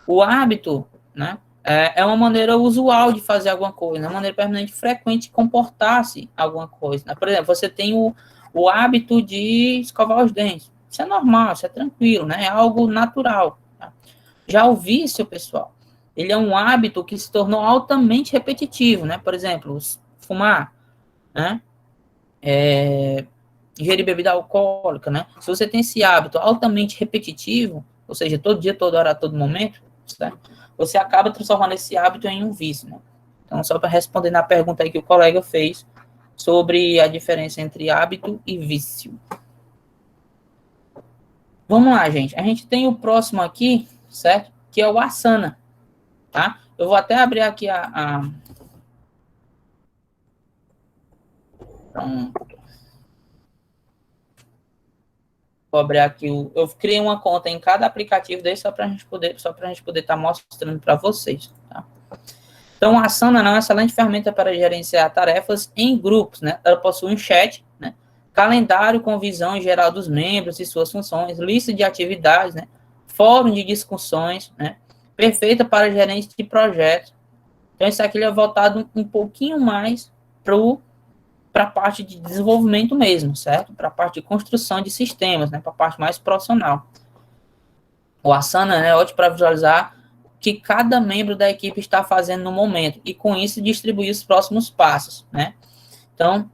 S1: O hábito, né? É uma maneira usual de fazer alguma coisa, uma maneira permanente frequente de comportar-se alguma coisa, né? Por exemplo, você tem o hábito de escovar os dentes. Isso é normal, isso é tranquilo, né? É algo natural. Tá? Já o vício, pessoal, ele é um hábito que se tornou altamente repetitivo, né? Por exemplo, fumar, né? Ingerir bebida alcoólica, né? Se você tem esse hábito altamente repetitivo, ou seja, todo dia, toda hora, a todo momento, certo? Você acaba transformando esse hábito em um vício, né? Então, só para responder na pergunta aí que o colega fez sobre a diferença entre hábito e vício. Vamos lá, gente. A gente tem o próximo aqui, certo? Que é o Asana, tá? Eu vou até abrir aqui Pronto. Vou abrir aqui eu criei uma conta em cada aplicativo desse só para a gente poder estar mostrando para vocês, tá? Então, a Asana é uma excelente ferramenta para gerenciar tarefas em grupos, né? Ela possui um chat, né? Calendário com visão geral dos membros e suas funções, lista de atividades, né? Fórum de discussões, né? Perfeita para gerente de projetos. Então, isso aqui é voltado um pouquinho mais para a parte de desenvolvimento mesmo, certo? Para a parte de construção de sistemas, né? Para a parte mais profissional. O Asana, né, é ótimo para visualizar o que cada membro da equipe está fazendo no momento e, com isso, distribuir os próximos passos, né? Então,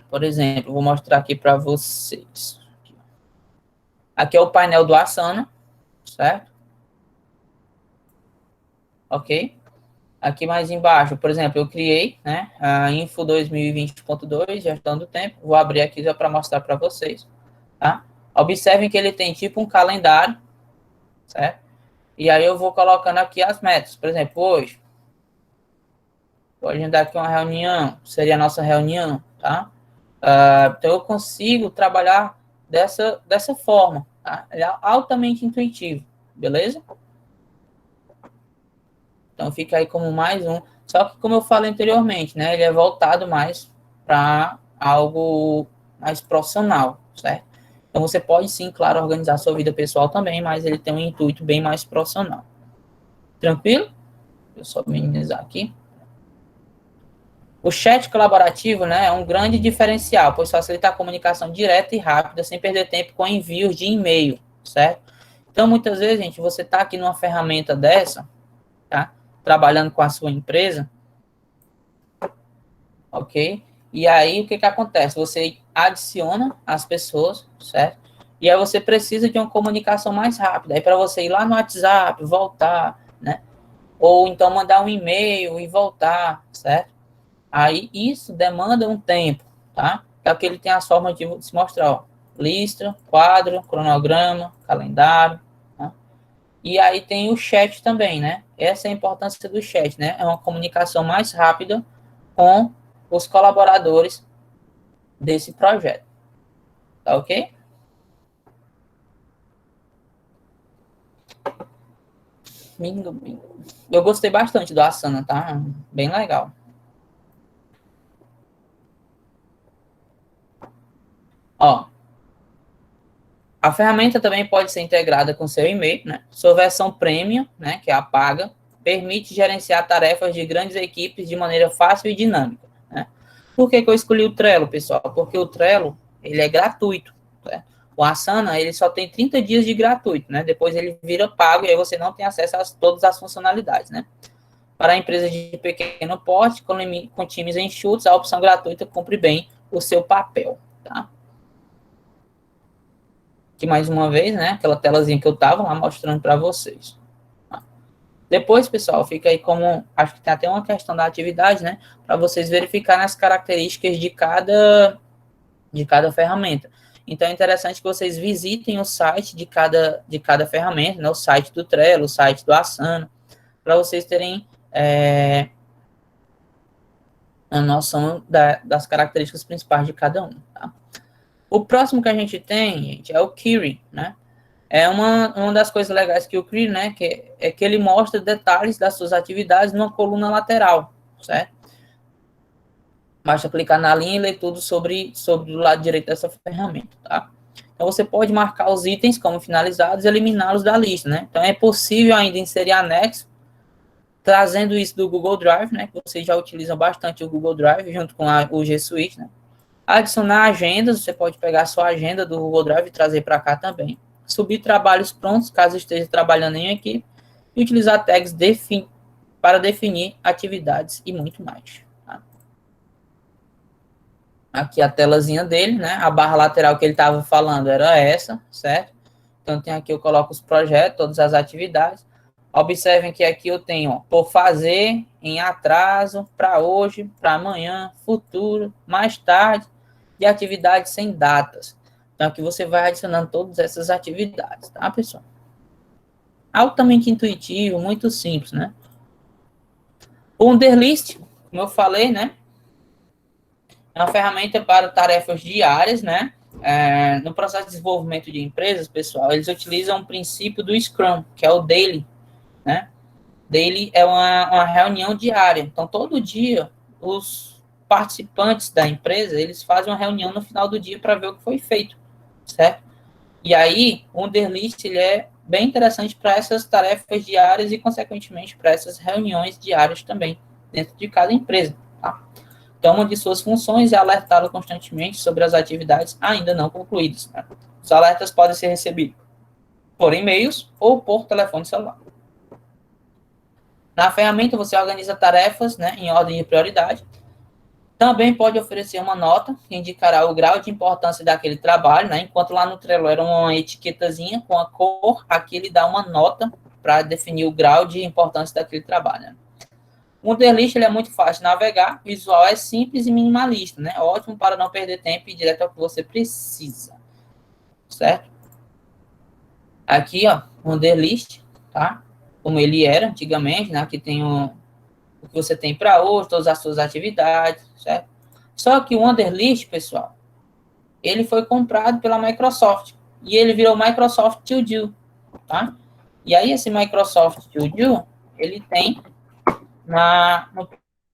S1: por exemplo, vou mostrar aqui para vocês. Aqui é o painel do Asana, certo? Ok? Aqui mais embaixo, por exemplo, eu criei, né, a Info 2020.2, gestão do tempo. Vou abrir aqui já para mostrar para vocês, tá? Observem que ele tem tipo um calendário, certo? E aí eu vou colocando aqui as metas. Por exemplo, hoje, vou agendar aqui uma reunião, seria a nossa reunião, tá? Então eu consigo trabalhar dessa forma, tá? Ele é altamente intuitivo, beleza? Então, fica aí como mais um. Só que, como eu falei anteriormente, né? Ele é voltado mais para algo mais profissional, certo? Então, você pode, sim, claro, organizar sua vida pessoal também, mas ele tem um intuito bem mais profissional. Tranquilo? eu só minimizar aqui. O chat colaborativo, né, é um grande diferencial, pois facilita a comunicação direta e rápida, sem perder tempo com envios de e-mail, certo? Então, muitas vezes, gente, você está aqui numa ferramenta dessa, tá? Trabalhando com a sua empresa, ok? E aí, o que acontece? Você adiciona as pessoas, certo? E aí você precisa de uma comunicação mais rápida. Aí, para você ir lá no WhatsApp, voltar, né? Ou então mandar um e-mail e voltar, certo? Aí isso demanda um tempo, tá? É o que ele tem as formas de se mostrar, ó. Lista, quadro, cronograma, calendário, tá? E aí tem o chat também, né? Essa é a importância do chat, né? É uma comunicação mais rápida com os colaboradores desse projeto. Tá ok? Bingo. Eu gostei bastante do Asana, tá? Bem legal. Ó, a ferramenta também pode ser integrada com seu e-mail, né? Sua versão premium, né, que é a paga, permite gerenciar tarefas de grandes equipes de maneira fácil e dinâmica, né? Por que eu escolhi o Trello, pessoal? Porque o Trello, ele é gratuito, né? O Asana, ele só tem 30 dias de gratuito, né? Depois ele vira pago e aí você não tem acesso a todas as funcionalidades, né? Para empresas de pequeno porte, com times enxutos, a opção gratuita cumpre bem o seu papel, tá? Aqui mais uma vez, né? Aquela telazinha que eu tava lá mostrando para vocês. Depois, pessoal, fica aí como... Acho que tem até uma questão da atividade, né? Para vocês verificarem as características de cada ferramenta. Então, é interessante que vocês visitem o site de cada ferramenta, né? O site do Trello, o site do Asana, para vocês terem a noção das características principais de cada um, tá? O próximo que a gente tem, gente, é o Query, né? É uma das coisas legais que o Query, né, que ele mostra detalhes das suas atividades numa coluna lateral, certo? Basta clicar na linha e ler tudo sobre o lado direito dessa ferramenta, tá? Então, você pode marcar os itens como finalizados e eliminá-los da lista, né? Então, é possível ainda inserir anexo, trazendo isso do Google Drive, né, que vocês já utilizam bastante o Google Drive, junto com o G Suite, né? Adicionar agendas, você pode pegar a sua agenda do Google Drive e trazer para cá também. Subir trabalhos prontos, caso esteja trabalhando em equipe. E utilizar tags para definir atividades e muito mais. Tá? Aqui a telazinha dele, né? A barra lateral que ele estava falando era essa, certo? Então, tem aqui, eu coloco os projetos, todas as atividades. Observem que aqui eu tenho, ó, por fazer, em atraso, para hoje, para amanhã, futuro, mais tarde, e atividades sem datas. Então, aqui você vai adicionando todas essas atividades, tá, pessoal? Altamente intuitivo, muito simples, né? O Wunderlist, como eu falei, né? É uma ferramenta para tarefas diárias, né? No processo de desenvolvimento de empresas, pessoal, eles utilizam o princípio do Scrum, que é o Daily, né? Daily é uma reunião diária. Então, todo dia, os participantes da empresa, eles fazem uma reunião no final do dia para ver o que foi feito, certo? E aí, o Wunderlist, ele é bem interessante para essas tarefas diárias e, consequentemente, para essas reuniões diárias também, dentro de cada empresa, tá? Então, uma de suas funções é alertá-lo constantemente sobre as atividades ainda não concluídas, né? Os alertas podem ser recebidos por e-mails ou por telefone celular. Na ferramenta, você organiza tarefas, né, em ordem de prioridade. Também pode oferecer uma nota que indicará o grau de importância daquele trabalho, né? Enquanto lá no Trello era uma etiquetazinha com a cor, aqui ele dá uma nota para definir o grau de importância daquele trabalho, né? O Wunderlist, ele é muito fácil de navegar, o visual é simples e minimalista, né? Ótimo para não perder tempo e ir direto ao que você precisa, certo? Aqui, ó, o Wunderlist, tá? Como ele era antigamente, né? Aqui tem o que você tem para hoje, todas as suas atividades, certo? Só que o Wunderlist, pessoal, ele foi comprado pela Microsoft e ele virou Microsoft To Do, tá? E aí esse Microsoft To Do, ele tem no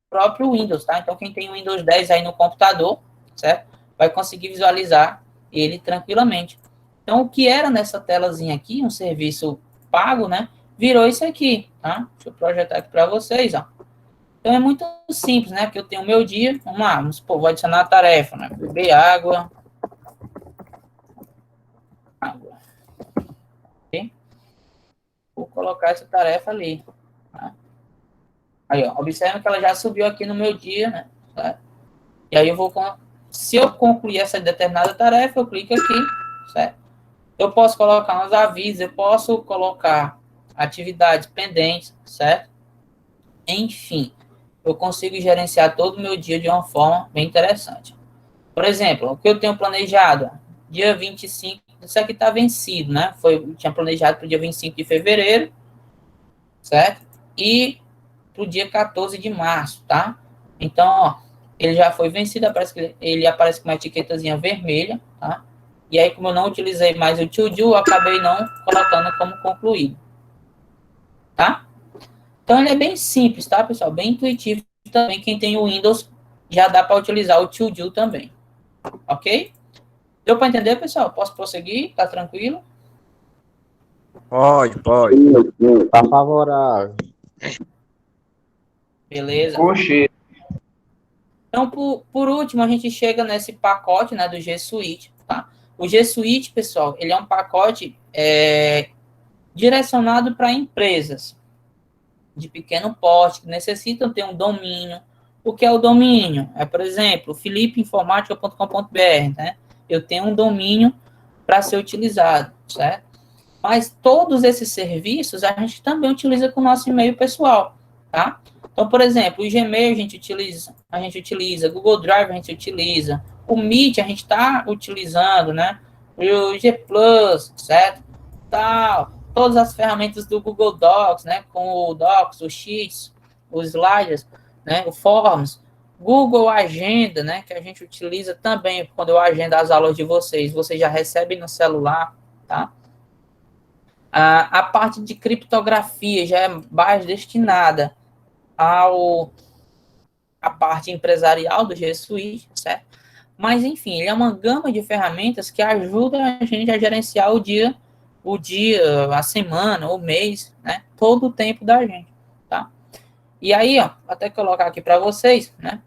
S1: próprio Windows, tá? Então quem tem o Windows 10 aí no computador, certo? Vai conseguir visualizar ele tranquilamente. Então o que era nessa telazinha aqui, um serviço pago, né? Virou isso aqui, tá? Deixa eu projetar aqui para vocês, ó. Então é muito simples, né? Porque eu tenho o meu dia, vamos lá, vamos supor, vou adicionar a tarefa, né? Beber água. Ok? Vou colocar essa tarefa ali. Tá? Aí, ó, observe que ela já subiu aqui no meu dia, né? Tá? E aí eu vou, se eu concluir essa determinada tarefa, eu clico aqui, certo? Eu posso colocar uns avisos, eu posso colocar atividades pendentes, certo? Enfim, eu consigo gerenciar todo o meu dia de uma forma bem interessante. Por exemplo, o que eu tenho planejado, dia 25, isso aqui está vencido, né? Eu tinha planejado para o dia 25 de fevereiro, certo? E para o dia 14 de março, tá? Então, ó, ele já foi vencido, ele aparece com uma etiquetazinha vermelha, tá? E aí, como eu não utilizei mais o to do, eu acabei não colocando como concluído, tá? Então, ele é bem simples, tá, pessoal? Bem intuitivo também. Quem tem o Windows, já dá para utilizar o to do também, ok? Deu para entender, pessoal? Posso prosseguir? Tá tranquilo?
S2: Pode. Tá favorável.
S1: Beleza.
S15: Oxê.
S1: Então, por último, a gente chega nesse pacote, né, do G Suite, tá? O G Suite, pessoal, ele é um pacote direcionado para empresas de pequeno porte que necessitam ter um domínio. O que é o domínio? Por exemplo, philipinformatica.com.br, né? Eu tenho um domínio para ser utilizado, certo? Mas todos esses serviços a gente também utiliza com o nosso e-mail pessoal, tá? Então, por exemplo, o Gmail a gente utiliza, Google Drive a gente utiliza, o Meet a gente está utilizando, né? O G Plus, certo? Tal, todas as ferramentas do Google Docs, né? Com o Docs, o Sheets, os Sliders, né? O Forms, Google Agenda, né? Que a gente utiliza também quando eu agendo as aulas de vocês já recebem no celular, tá? A parte de criptografia já é mais destinada a parte empresarial do G Suite, certo? Mas, enfim, ele é uma gama de ferramentas que ajuda a gente a gerenciar o dia, a semana, o mês, né? Todo o tempo da gente, tá? E aí, ó, vou até colocar aqui para vocês, né?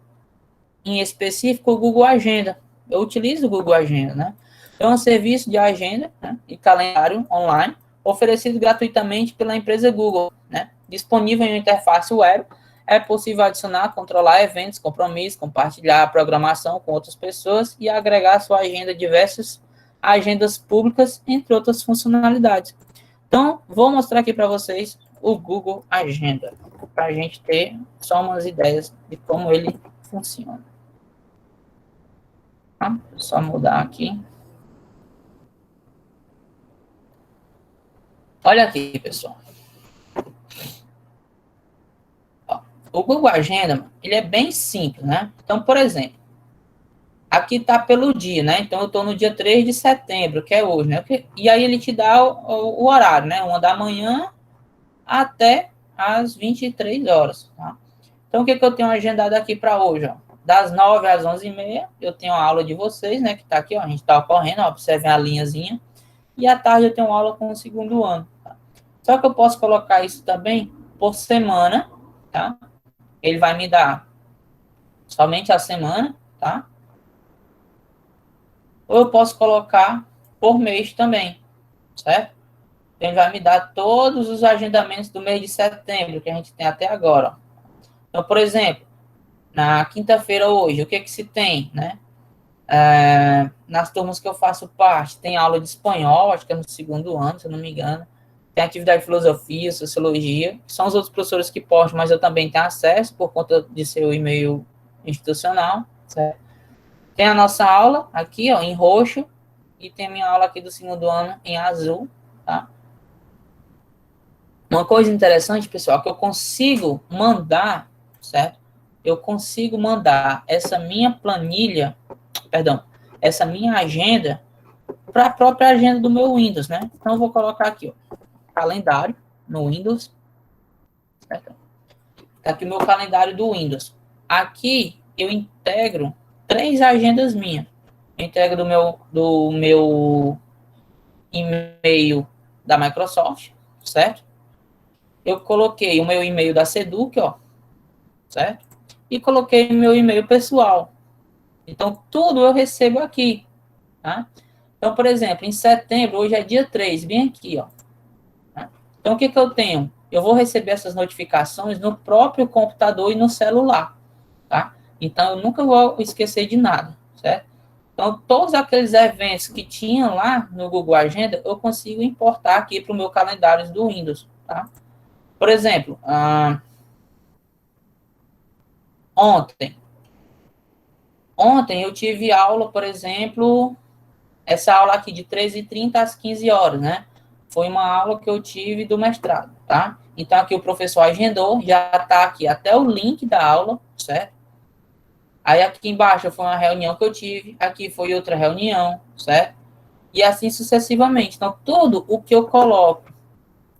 S1: Em específico, o Google Agenda. Eu utilizo o Google Agenda, né? É um serviço de agenda, né, e calendário online, oferecido gratuitamente pela empresa Google, né? Disponível em uma interface web, é possível adicionar, controlar eventos, compromissos, compartilhar a programação com outras pessoas e agregar à sua agenda diversas agendas públicas, entre outras funcionalidades. Então, vou mostrar aqui para vocês o Google Agenda, para a gente ter só umas ideias de como ele funciona. Tá? Só mudar aqui. Olha aqui, pessoal. O Google Agenda, ele é bem simples, né? Então, por exemplo, aqui está pelo dia, né? Então, eu estou no dia 3 de setembro, que é hoje, né? E aí ele te dá o horário, né? 1 da manhã até as 23 horas, tá? Então, o que eu tenho agendado aqui para hoje, ó? Das 9 às 11h30, eu tenho a aula de vocês, né? Que está aqui, ó. A gente está ocorrendo, ó. Observem a linhazinha. E à tarde eu tenho aula com o segundo ano, tá? Só que eu posso colocar isso também por semana, tá? Ele vai me dar somente a semana, tá? Ou eu posso colocar por mês também, certo? Ele vai me dar todos os agendamentos do mês de setembro, que a gente tem até agora, ó. Então, por exemplo, na quinta-feira hoje, o que se tem, né? Nas turmas que eu faço parte, tem aula de espanhol, acho que é no segundo ano, se eu não me engano. Tem atividade de filosofia, sociologia, que são os outros professores que postam, mas eu também tenho acesso por conta de seu e-mail institucional, certo? Tem a nossa aula aqui, ó, em roxo, e tem a minha aula aqui do segundo ano em azul, tá? Uma coisa interessante, pessoal, que eu consigo mandar, certo? Eu consigo mandar essa minha planilha, essa minha agenda para a própria agenda do meu Windows, né? Então, eu vou colocar aqui, ó, calendário no Windows, certo? Tá aqui o meu calendário do Windows. Aqui, eu integro 3 agendas minhas. Eu integro do meu e-mail da Microsoft, certo? eu coloquei o meu e-mail da Seduc, ó, certo? E coloquei o meu e-mail pessoal. Então, tudo eu recebo aqui, tá? Então, por exemplo, em setembro, hoje é dia 3, bem aqui, ó. Tá? Então, o que que eu tenho? Eu vou receber essas notificações no próprio computador e no celular, tá? Então, eu nunca vou esquecer de nada, certo? Então, todos aqueles eventos que tinham lá no Google Agenda, eu consigo importar aqui para o meu calendário do Windows, tá? Por exemplo, ontem eu tive aula, por exemplo, essa aula aqui de 13h30 às 15 horas, né? Foi uma aula que eu tive do mestrado, tá? Então, aqui o professor agendou, já está aqui até o link da aula, certo? Aí, aqui embaixo foi uma reunião que eu tive, aqui foi outra reunião, certo? E assim sucessivamente. Então, tudo o que eu coloco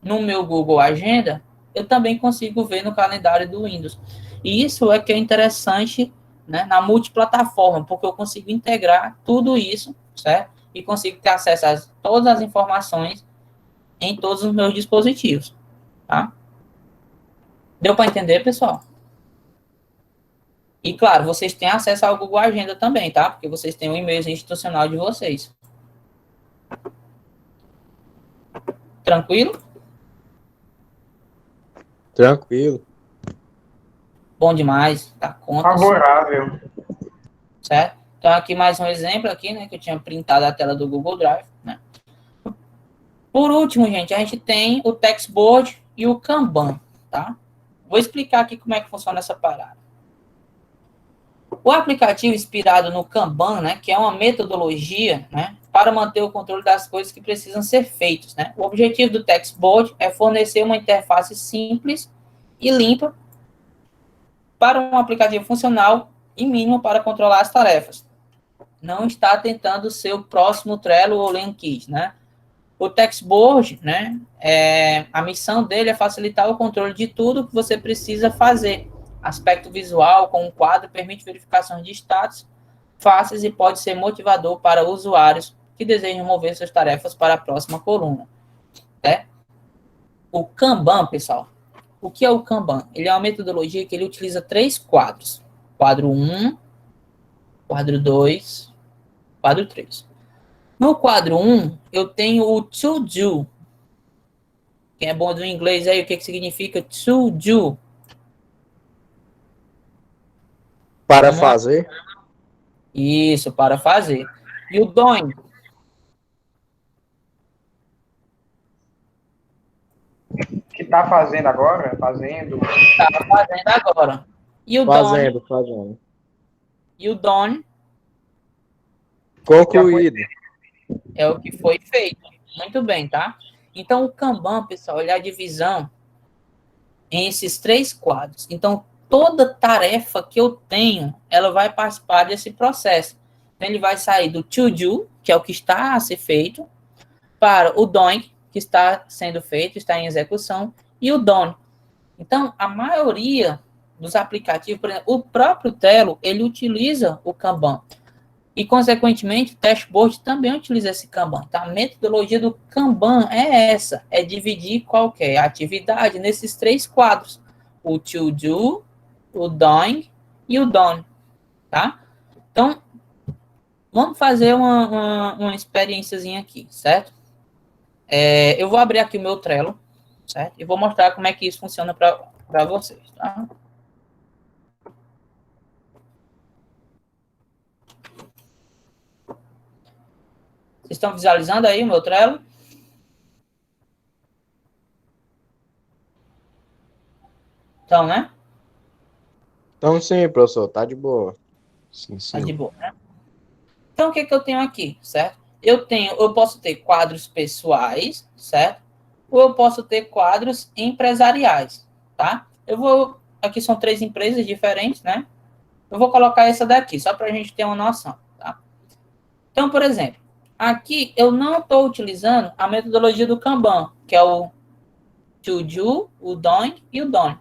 S1: no meu Google Agenda, eu também consigo ver no calendário do Windows. E isso é que é interessante, né, na multiplataforma, porque eu consigo integrar tudo isso, certo? E consigo ter acesso a todas as informações em todos os meus dispositivos, tá? Deu para entender, pessoal? E, claro, vocês têm acesso ao Google Agenda também, tá? Porque vocês têm o e-mail institucional de vocês. Tranquilo?
S2: Tranquilo.
S1: Bom demais, tá conta.
S15: Favorável.
S1: Certo? Então, aqui mais um exemplo aqui, né? Que eu tinha printado a tela do Google Drive, né? Por último, gente, a gente tem o Textboard e o Kanban, tá? Vou explicar aqui como é que funciona essa parada. O aplicativo inspirado no Kanban, né, que é uma metodologia, né, para manter o controle das coisas que precisam ser feitas, né? O objetivo do Textboard é fornecer uma interface simples e limpa para um aplicativo funcional e mínimo para controlar as tarefas. Não está tentando ser o próximo Trello ou Linkit, né? O Textboard, né, a missão dele é facilitar o controle de tudo que você precisa fazer. Aspecto visual com um quadro permite verificações de status fáceis e pode ser motivador para usuários que desejam mover suas tarefas para a próxima coluna. Né? O Kanban, pessoal, o que é o Kanban? Ele é uma metodologia que ele utiliza 3 quadros. Quadro 1, quadro 2, quadro 3. No quadro 1, eu tenho o to do. Quem é bom do inglês aí, o que significa to do?
S2: Para fazer?
S1: Isso, para fazer. E o doing?
S15: Que tá fazendo agora? Fazendo.
S1: Tá fazendo agora. E o
S2: Fazendo,
S1: done?
S2: fazendo.
S1: E o done?
S2: Concluído.
S1: É o que foi feito. Muito bem, tá? Então, o Kanban, pessoal, ele é a divisão em esses 3 quadros. Então, toda tarefa que eu tenho, ela vai participar desse processo. Então, ele vai sair do to do, que é o que está a ser feito, para o doing, que está sendo feito, está em execução, e o done. Então, a maioria dos aplicativos, por exemplo, o próprio Trello, ele utiliza o Kanban. E, consequentemente, o Dashboard também utiliza esse Kanban. Então, a metodologia do Kanban é essa, é dividir qualquer atividade nesses 3 quadros. O to do, o doing e o done, tá? Então, vamos fazer uma experiênciazinha aqui, certo? Eu vou abrir aqui o meu Trello, certo? E vou mostrar como é que isso funciona para vocês, tá? Vocês estão visualizando aí o meu Trello? Então, né?
S2: Então sim, professor, tá de boa.
S3: Sim,
S1: Tá de boa, né? Então, o que eu tenho aqui, certo? Eu posso ter quadros pessoais, certo? Ou eu posso ter quadros empresariais, tá? Aqui são 3 empresas diferentes, né? Eu vou colocar essa daqui, só para a gente ter uma noção, tá? Então, por exemplo, aqui eu não estou utilizando a metodologia do Kanban, que é o to do, o doing e o done.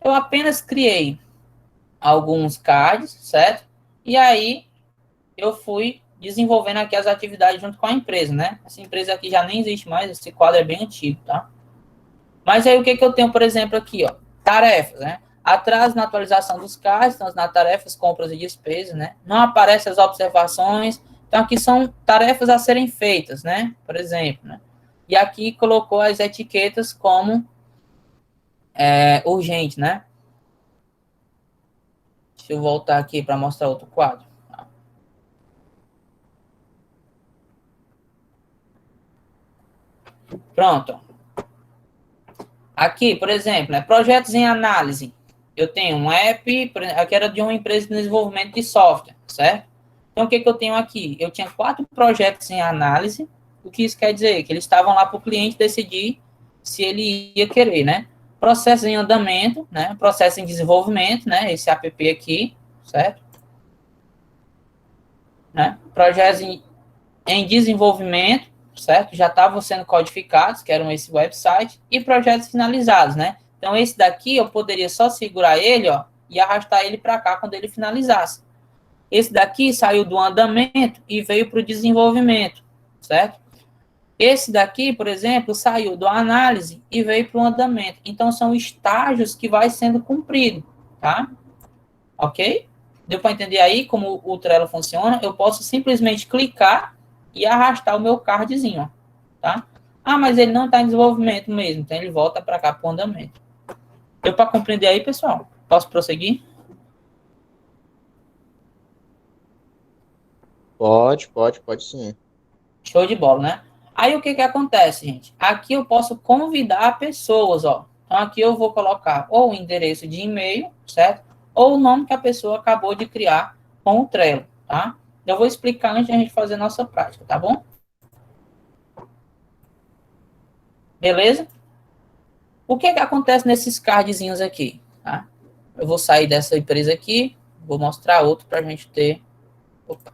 S1: Eu apenas criei alguns cards, certo? E aí eu fui desenvolvendo aqui as atividades junto com a empresa, né? Essa empresa aqui já nem existe mais, esse quadro é bem antigo, tá? Mas aí o que eu tenho, por exemplo, aqui, ó, tarefas, né? Atraso na atualização dos cards, então nas tarefas, compras e despesas, né? Não aparecem as observações, então aqui são tarefas a serem feitas, né? Por exemplo, né? E aqui colocou as etiquetas como urgente, né? Deixa eu voltar aqui para mostrar outro quadro. Pronto. Aqui, por exemplo, né, projetos em análise. Eu tenho um app, aqui era de uma empresa de desenvolvimento de software, certo? Então, o que eu tenho aqui? Eu tinha 4 projetos em análise. O que isso quer dizer? Que eles estavam lá para o cliente decidir se ele ia querer, né? Processos em andamento, né? Processo em desenvolvimento, né? Esse app aqui, certo? Né? Projetos em desenvolvimento, certo? Já estavam sendo codificados, que eram esse website, e projetos finalizados, né? Então, esse daqui eu poderia só segurar ele, ó, e arrastar ele para cá quando ele finalizasse. Esse daqui saiu do andamento e veio para o desenvolvimento, certo? Esse daqui, por exemplo, saiu do análise e veio para o andamento. Então, são estágios que vai sendo cumprido, tá? Ok? Deu para entender aí como o Trello funciona? Eu posso simplesmente clicar e arrastar o meu cardzinho, tá? Ah, mas ele não está em desenvolvimento mesmo, então ele volta para cá para o andamento. Deu para compreender aí, pessoal? Posso prosseguir?
S2: Pode sim.
S1: Show de bola, né? Aí o que acontece, gente? Aqui eu posso convidar pessoas, ó. Então aqui eu vou colocar ou o endereço de e-mail, certo? Ou o nome que a pessoa acabou de criar com o Trello, tá? Eu vou explicar antes de a gente fazer a nossa prática, tá bom? Beleza? O que acontece nesses cardzinhos aqui, tá? Eu vou sair dessa empresa aqui, vou mostrar outro para a gente ter... Opa.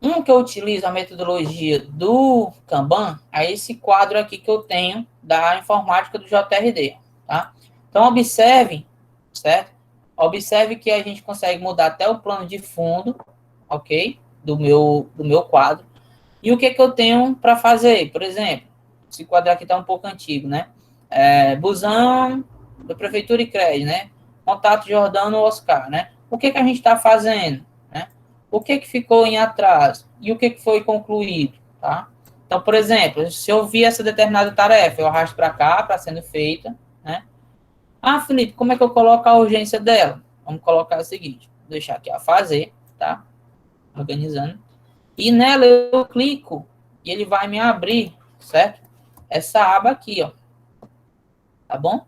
S1: Um que eu utilizo a metodologia do Kanban é esse quadro aqui que eu tenho da informática do JRD, tá? Então, observe, certo? Observe que a gente consegue mudar até o plano de fundo, ok? Do meu quadro. E o que eu tenho para fazer? Por exemplo, esse quadro aqui está um pouco antigo, né? Busão da Prefeitura e CRED, né? Contato Jordano Oscar, né? O que a gente está fazendo? Né? O que ficou em atraso? E o que foi concluído? Tá? Então, por exemplo, se eu vi essa determinada tarefa, eu arrasto para cá, para sendo feita, né? Ah, Felipe, como é que eu coloco a urgência dela? Vamos colocar o seguinte, vou deixar aqui a fazer, tá? Organizando. E nela eu clico e ele vai me abrir, certo? Essa aba aqui, ó. Tá bom?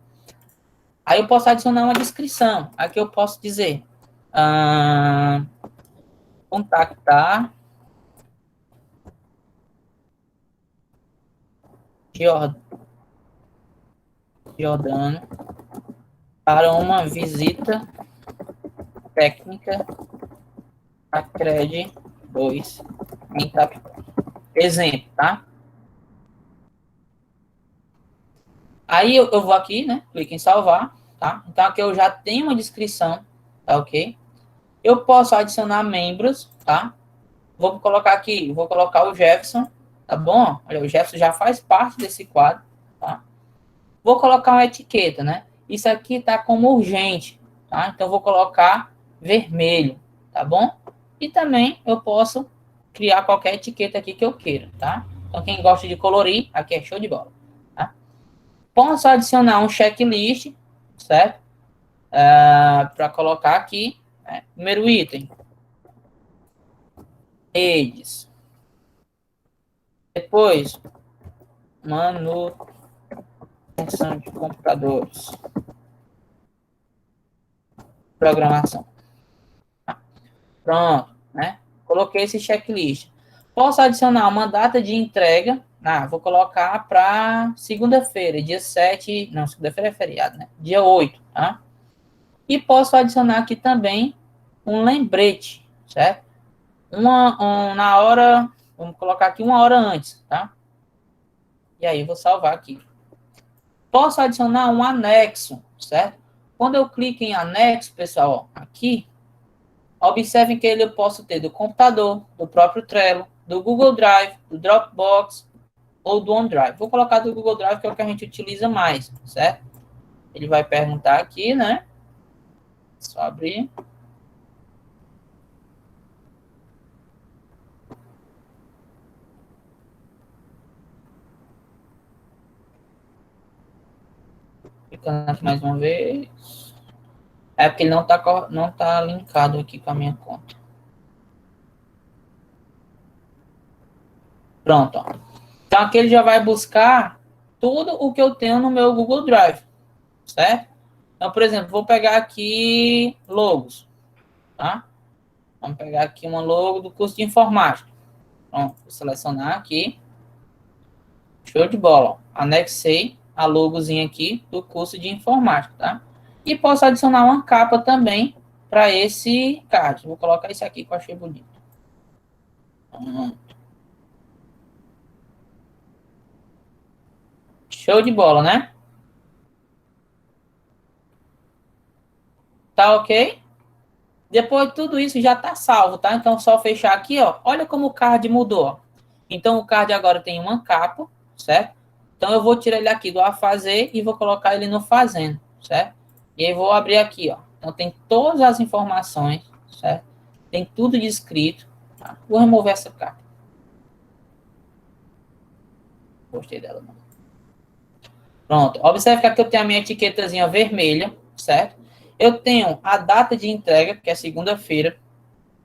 S1: Aí eu posso adicionar uma descrição. Aqui eu posso dizer contactar Jordano para uma visita técnica a CRED 2 em Itapipoca. Exemplo, tá? Aí eu vou aqui, né? Clico em salvar, tá? Então aqui eu já tenho uma descrição, tá ok? Eu posso adicionar membros, tá? Vou colocar aqui, vou colocar o Jefferson, tá bom? Olha, o Jefferson já faz parte desse quadro, tá? Vou colocar uma etiqueta, né? Isso aqui tá como urgente, tá? Então vou colocar vermelho, tá bom? E também eu posso criar qualquer etiqueta aqui que eu queira, tá? Então quem gosta de colorir, aqui é show de bola, tá? Posso adicionar um checklist, certo? Para colocar aqui, né? Primeiro item, redes. Depois, manutenção de computadores. Programação. Pronto, né? Coloquei esse checklist. Posso adicionar uma data de entrega. Vou colocar para segunda-feira, dia 7. Não, segunda-feira é feriado, né? Dia 8, tá? E posso adicionar aqui também um lembrete, certo? Na hora, vamos colocar aqui 1 hora antes, tá? E aí, vou salvar aqui. Posso adicionar um anexo, certo? Quando eu clico em anexo, pessoal, ó, aqui, Observem que eu posso ter do computador, do próprio Trello, do Google Drive, do Dropbox ou do OneDrive. Vou colocar do Google Drive, que é o que a gente utiliza mais, certo? Ele vai perguntar aqui, né? Só abrir. Clicando aqui mais uma vez. É porque ele não tá linkado aqui com a minha conta. Pronto, ó. Então aqui ele já vai buscar tudo o que eu tenho no meu Google Drive, certo? Então, por exemplo, vou pegar aqui logos, tá? Vamos pegar aqui uma logo do curso de informática. Pronto, vou selecionar aqui. Show de bola, ó. Anexei a logozinha aqui do curso de informática, tá? E posso adicionar uma capa também para esse card. Vou colocar esse aqui que eu achei bonito. Show de bola, né? Tá ok? Depois de tudo isso já tá salvo, tá? Então, só fechar aqui, ó. Olha como o card mudou, ó. Então, o card agora tem uma capa, certo? Então, eu vou tirar ele aqui do a fazer e vou colocar ele no fazendo, certo? E aí, vou abrir aqui, ó. Então, tem todas as informações, certo? Tem tudo descrito. Tá? Vou remover essa capa. Gostei dela, não. Pronto. Observe que aqui eu tenho a minha etiquetazinha vermelha, certo? Eu tenho a data de entrega, que é segunda-feira.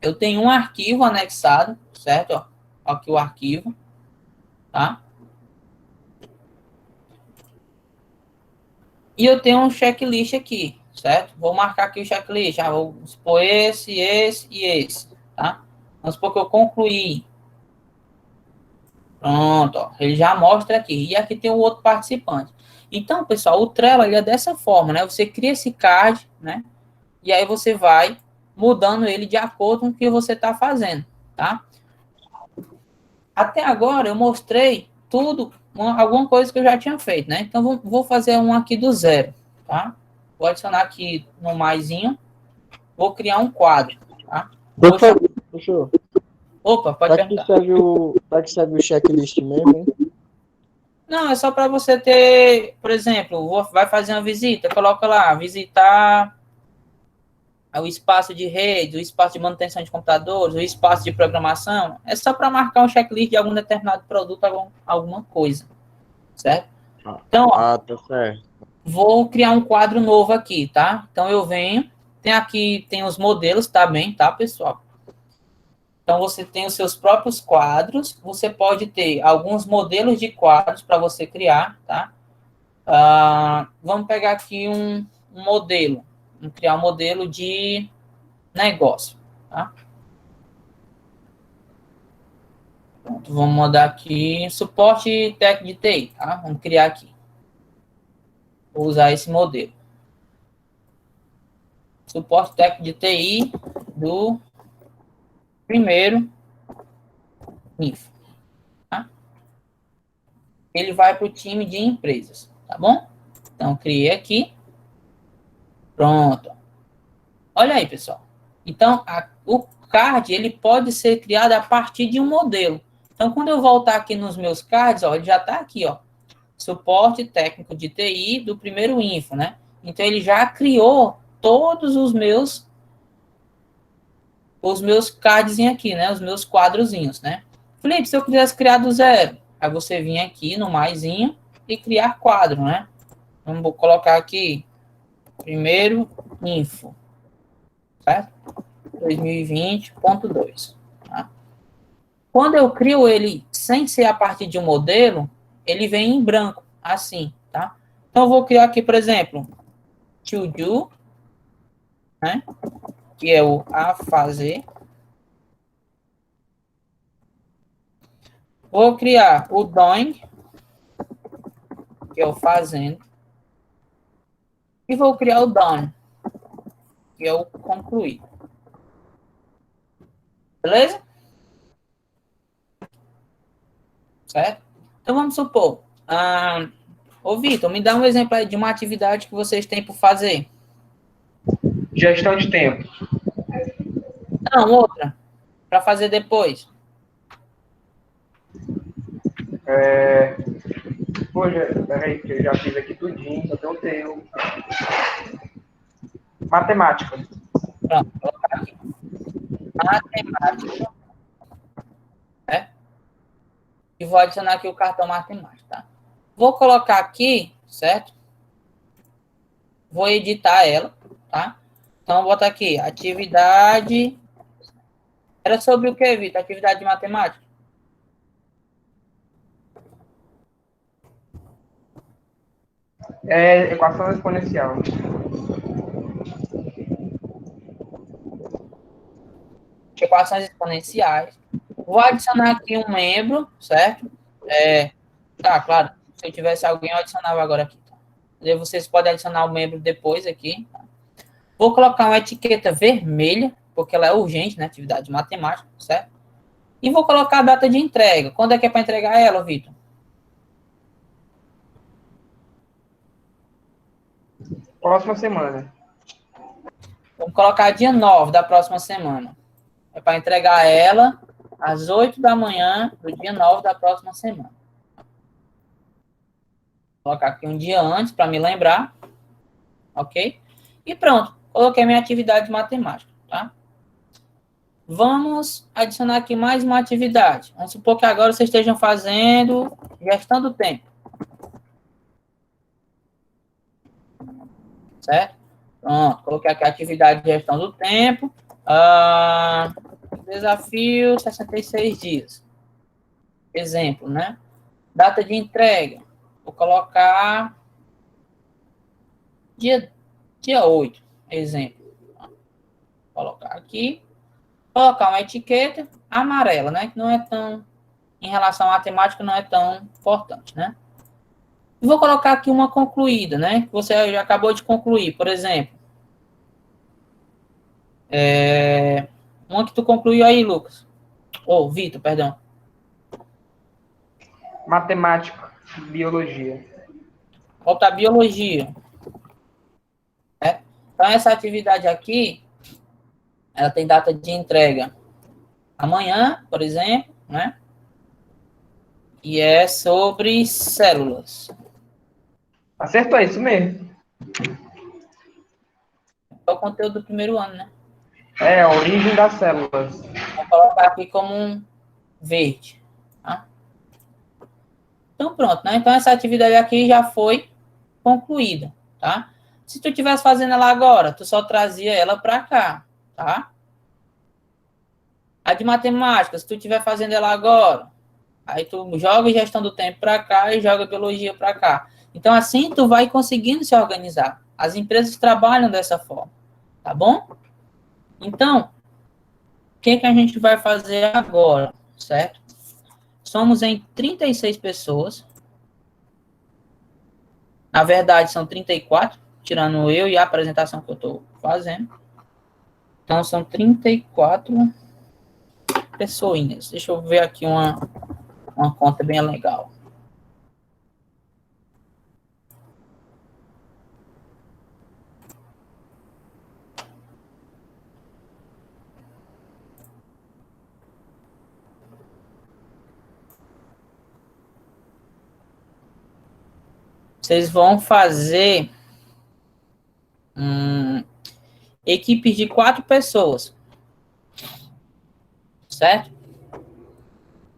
S1: Eu tenho um arquivo anexado, certo? Ó, aqui o arquivo, tá? E eu tenho um checklist aqui, certo? Vou marcar aqui o checklist. Vou expor esse e esse, tá? Vamos supor que eu concluí. Pronto, ó. Ele já mostra aqui. E aqui tem o outro participante. Então, pessoal, o Trello ele é dessa forma, né? Você cria esse card, né? E aí você vai mudando ele de acordo com o que você está fazendo, tá? Até agora eu mostrei tudo, alguma coisa que eu já tinha feito, né? Então, vou fazer um aqui do zero, tá? Vou adicionar aqui no maisinho. Vou criar um quadro, tá?
S2: Professor,
S1: Opa, pode perguntar.
S2: Para que serve o checklist mesmo, hein?
S1: Não, é só para você ter, por exemplo, vai fazer uma visita, coloca lá, visitar o espaço de rede, o espaço de manutenção de computadores, o espaço de programação. É só para marcar um checklist de algum determinado produto, alguma coisa, certo? Então, ó,
S2: tá certo.
S1: Vou criar um quadro novo aqui, tá? Então, eu venho, tem os modelos também, tá, pessoal? Então, você tem os seus próprios quadros. Você pode ter alguns modelos de quadros para você criar, tá? Vamos pegar aqui um modelo. Vamos criar um modelo de negócio, tá? Pronto, vamos mudar aqui. Suporte técnico de TI, tá? Vamos criar aqui. Vou usar esse modelo. Suporte técnico de TI do primeiro info, tá? Ele vai para o time de empresas, tá bom? Então, criei aqui. Pronto. Olha aí, pessoal. Então, o card, ele pode ser criado a partir de um modelo. Então, quando eu voltar aqui nos meus cards, ó, ele já está aqui, ó. Suporte técnico de TI do primeiro info, né? Então, ele já criou todos os meus cardzinhos aqui, né? Os meus quadrozinhos, né? Felipe, se eu quisesse criar do zero, aí você vinha aqui no maisinho e criar quadro, né? Então, vou colocar aqui primeiro info, certo? 2020.2, tá? Quando eu crio ele sem ser a partir de um modelo, ele vem em branco, assim, tá? Então, eu vou criar aqui, por exemplo, to do, né? Que é o a fazer. Vou criar o doing, que é o fazendo. E vou criar o done, que é o concluir. Beleza? Certo? Então, vamos supor. Ô, Vitor, me dá um exemplo aí de uma atividade que vocês têm por fazer.
S15: Gestão de tempo.
S1: Não, outra. Para fazer depois.
S15: Poxa, peraí, que eu já fiz aqui tudinho, só tem o teu. Matemática.
S1: Pronto, vou colocar aqui. Matemática. Né? E vou adicionar aqui o cartão matemático, tá? Vou colocar aqui, certo? Vou editar ela, tá? Então, vou botar aqui, atividade... Era sobre o que, Vitor? Atividade de matemática?
S15: Equação exponencial.
S1: Equações exponenciais. Vou adicionar aqui um membro, certo? Tá, claro. Se eu tivesse alguém, eu adicionava agora aqui. Tá? E vocês podem adicionar o membro depois aqui. Tá? Vou colocar uma etiqueta vermelha, porque ela é urgente, né? Atividade de matemática, certo? E vou colocar a data de entrega. Quando é que é para entregar ela, Vitor?
S15: Próxima semana.
S1: Vamos colocar dia 9 da próxima semana. É para entregar ela às 8 da manhã do dia 9 da próxima semana. Vou colocar aqui um dia antes para me lembrar. Ok? E pronto. Coloquei minha atividade de matemática. Tá? Vamos adicionar aqui mais uma atividade. Vamos supor que agora vocês estejam fazendo gestão do tempo. Certo? Pronto. Coloquei aqui a atividade de gestão do tempo. Desafio 66 dias. Exemplo, né? Data de entrega. Vou colocar dia 8. Exemplo. Vou colocar aqui. Colocar uma etiqueta amarela, né? Que não é tão... Em relação à matemática, não é tão importante, né? E vou colocar aqui uma concluída, né? Que você já acabou de concluir. Por exemplo. Uma que tu concluiu aí, Lucas. Ou Vitor, perdão.
S15: Matemática, biologia.
S1: Falta biologia. Então, essa atividade aqui, ela tem data de entrega amanhã, por exemplo, né? E é sobre células.
S15: Acertou, é isso mesmo.
S1: É o conteúdo do primeiro ano, né?
S15: A origem das células.
S1: Vou colocar aqui como um verde. Tá? Então, pronto, né? Então, essa atividade aqui já foi concluída, tá? Se tu estivesse fazendo ela agora, tu só trazia ela para cá, tá? A de matemática, se tu estiver fazendo ela agora, aí tu joga gestão do tempo para cá e joga biologia para cá. Então, assim, tu vai conseguindo se organizar. As empresas trabalham dessa forma, tá bom? Então, o que a gente vai fazer agora, certo? Somos em 36 pessoas. Na verdade, são 34, tirando eu e a apresentação que eu estou fazendo. Então, são 34 pessoinhas. Deixa eu ver aqui uma conta bem legal. Vocês vão fazer equipes de 4 pessoas. Certo?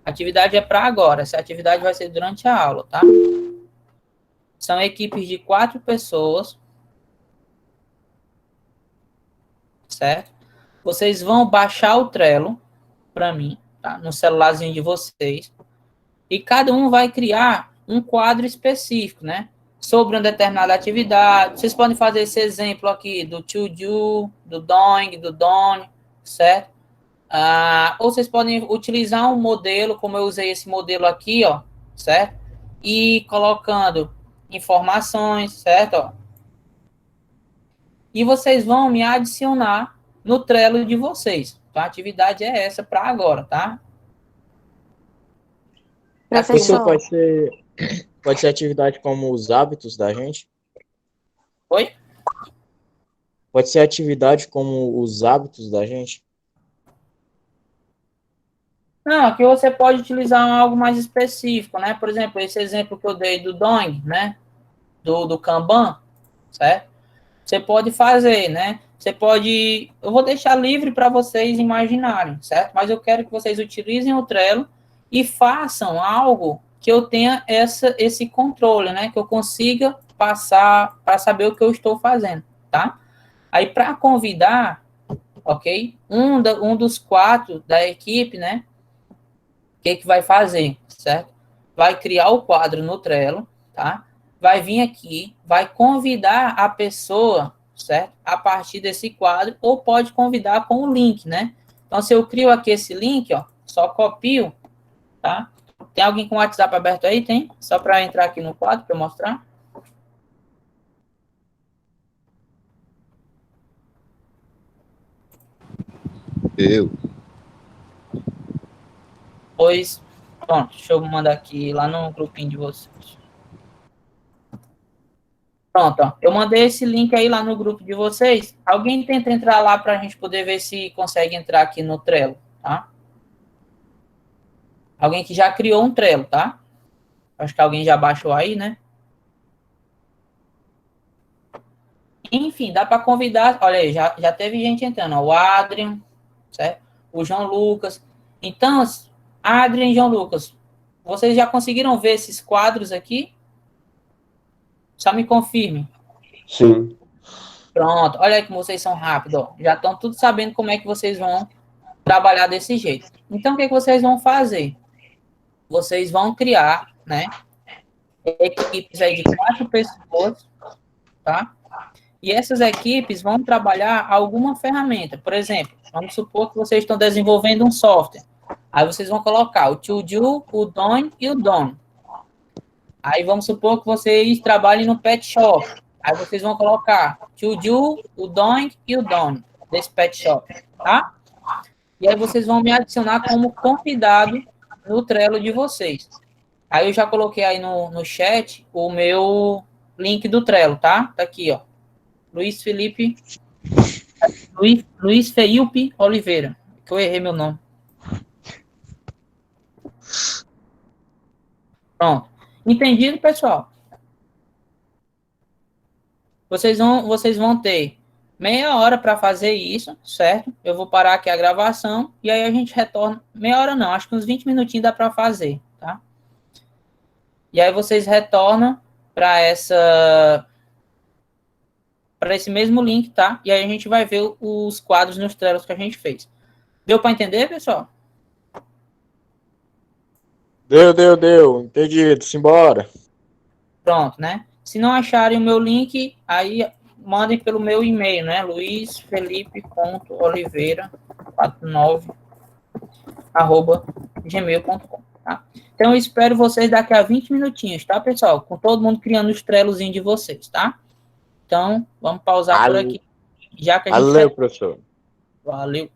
S1: A atividade é para agora. Essa atividade vai ser durante a aula, tá? São equipes de 4 pessoas. Certo? Vocês vão baixar o Trello para mim, tá? No celularzinho de vocês. E cada um vai criar um quadro específico, né? Sobre uma determinada atividade. Vocês podem fazer esse exemplo aqui do to do, do doing, do done, certo? Ou vocês podem utilizar um modelo, como eu usei esse modelo aqui, ó, certo? E colocando informações, certo? Ó. E vocês vão me adicionar no Trello de vocês. Então, a atividade é essa para agora, tá?
S2: Professor, pode ser atividade como os hábitos da gente?
S1: Oi?
S2: Pode ser atividade como os hábitos da gente?
S1: Não, aqui você pode utilizar algo mais específico, né? Por exemplo, esse exemplo que eu dei do Doing, né? Do Kanban, certo? Você pode fazer, né? Você pode... Eu vou deixar livre para vocês imaginarem, certo? Mas eu quero que vocês utilizem o Trello e façam algo que eu tenha esse controle, né? Que eu consiga passar para saber o que eu estou fazendo, tá? Aí, para convidar, ok? Um dos 4 da equipe, né? O que vai fazer, certo? Vai criar o quadro no Trello, tá? Vai vir aqui, vai convidar a pessoa, certo? A partir desse quadro, ou pode convidar com o link, né? Então, se eu crio aqui esse link, ó, só copio, tá? Tem alguém com o WhatsApp aberto aí? Tem? Só para entrar aqui no quadro para eu mostrar.
S8: Eu.
S1: Pois, pronto, deixa eu mandar aqui lá no grupinho de vocês. Pronto, ó, eu mandei esse link aí lá no grupo de vocês. Alguém tenta entrar lá para a gente poder ver se consegue entrar aqui no Trello, tá? Alguém que já criou um Trello, tá? Acho que alguém já baixou aí, né? Enfim, dá para convidar. Olha aí, já teve gente entrando, ó, o Adrian, certo? O João Lucas. Então, Adrian e João Lucas, vocês já conseguiram ver esses quadros aqui? Só me confirme.
S8: Sim.
S1: Pronto, olha aí como vocês são rápidos, ó. Já estão tudo sabendo como é que vocês vão trabalhar desse jeito. Então, o que vocês vão fazer? Vocês vão criar, né, equipes aí de 4 pessoas, tá? E essas equipes vão trabalhar alguma ferramenta. Por exemplo, vamos supor que vocês estão desenvolvendo um software. Aí vocês vão colocar o to do, o done e o done. Aí vamos supor que vocês trabalhem no pet shop. Aí vocês vão colocar to do, o done e o done desse pet shop, tá? E aí vocês vão me adicionar como convidado no Trello de vocês. Aí eu já coloquei aí no chat o meu link do Trello, tá? Tá aqui, ó. Luiz Felipe Oliveira. Que eu errei meu nome. Pronto. Entendido, pessoal? Vocês vão ter meia hora para fazer isso, certo? Eu vou parar aqui a gravação e aí a gente retorna. Meia hora não, acho que uns 20 minutinhos dá para fazer, tá? E aí vocês retornam para esse mesmo link, tá? E aí a gente vai ver os quadros nos Trellos que a gente fez. Deu para entender, pessoal?
S12: Deu. Entendido. Simbora.
S1: Pronto, né? Se não acharem o meu link, aí mandem pelo meu e-mail, né? luizfelipe.oliveira49@gmail.com, tá? Então eu espero vocês daqui a 20 minutinhos, tá, pessoal? Com todo mundo criando os Trellozinhos de vocês, tá? Então, vamos pausar por aqui. Já que a gente
S12: Valeu, professor.
S1: Valeu.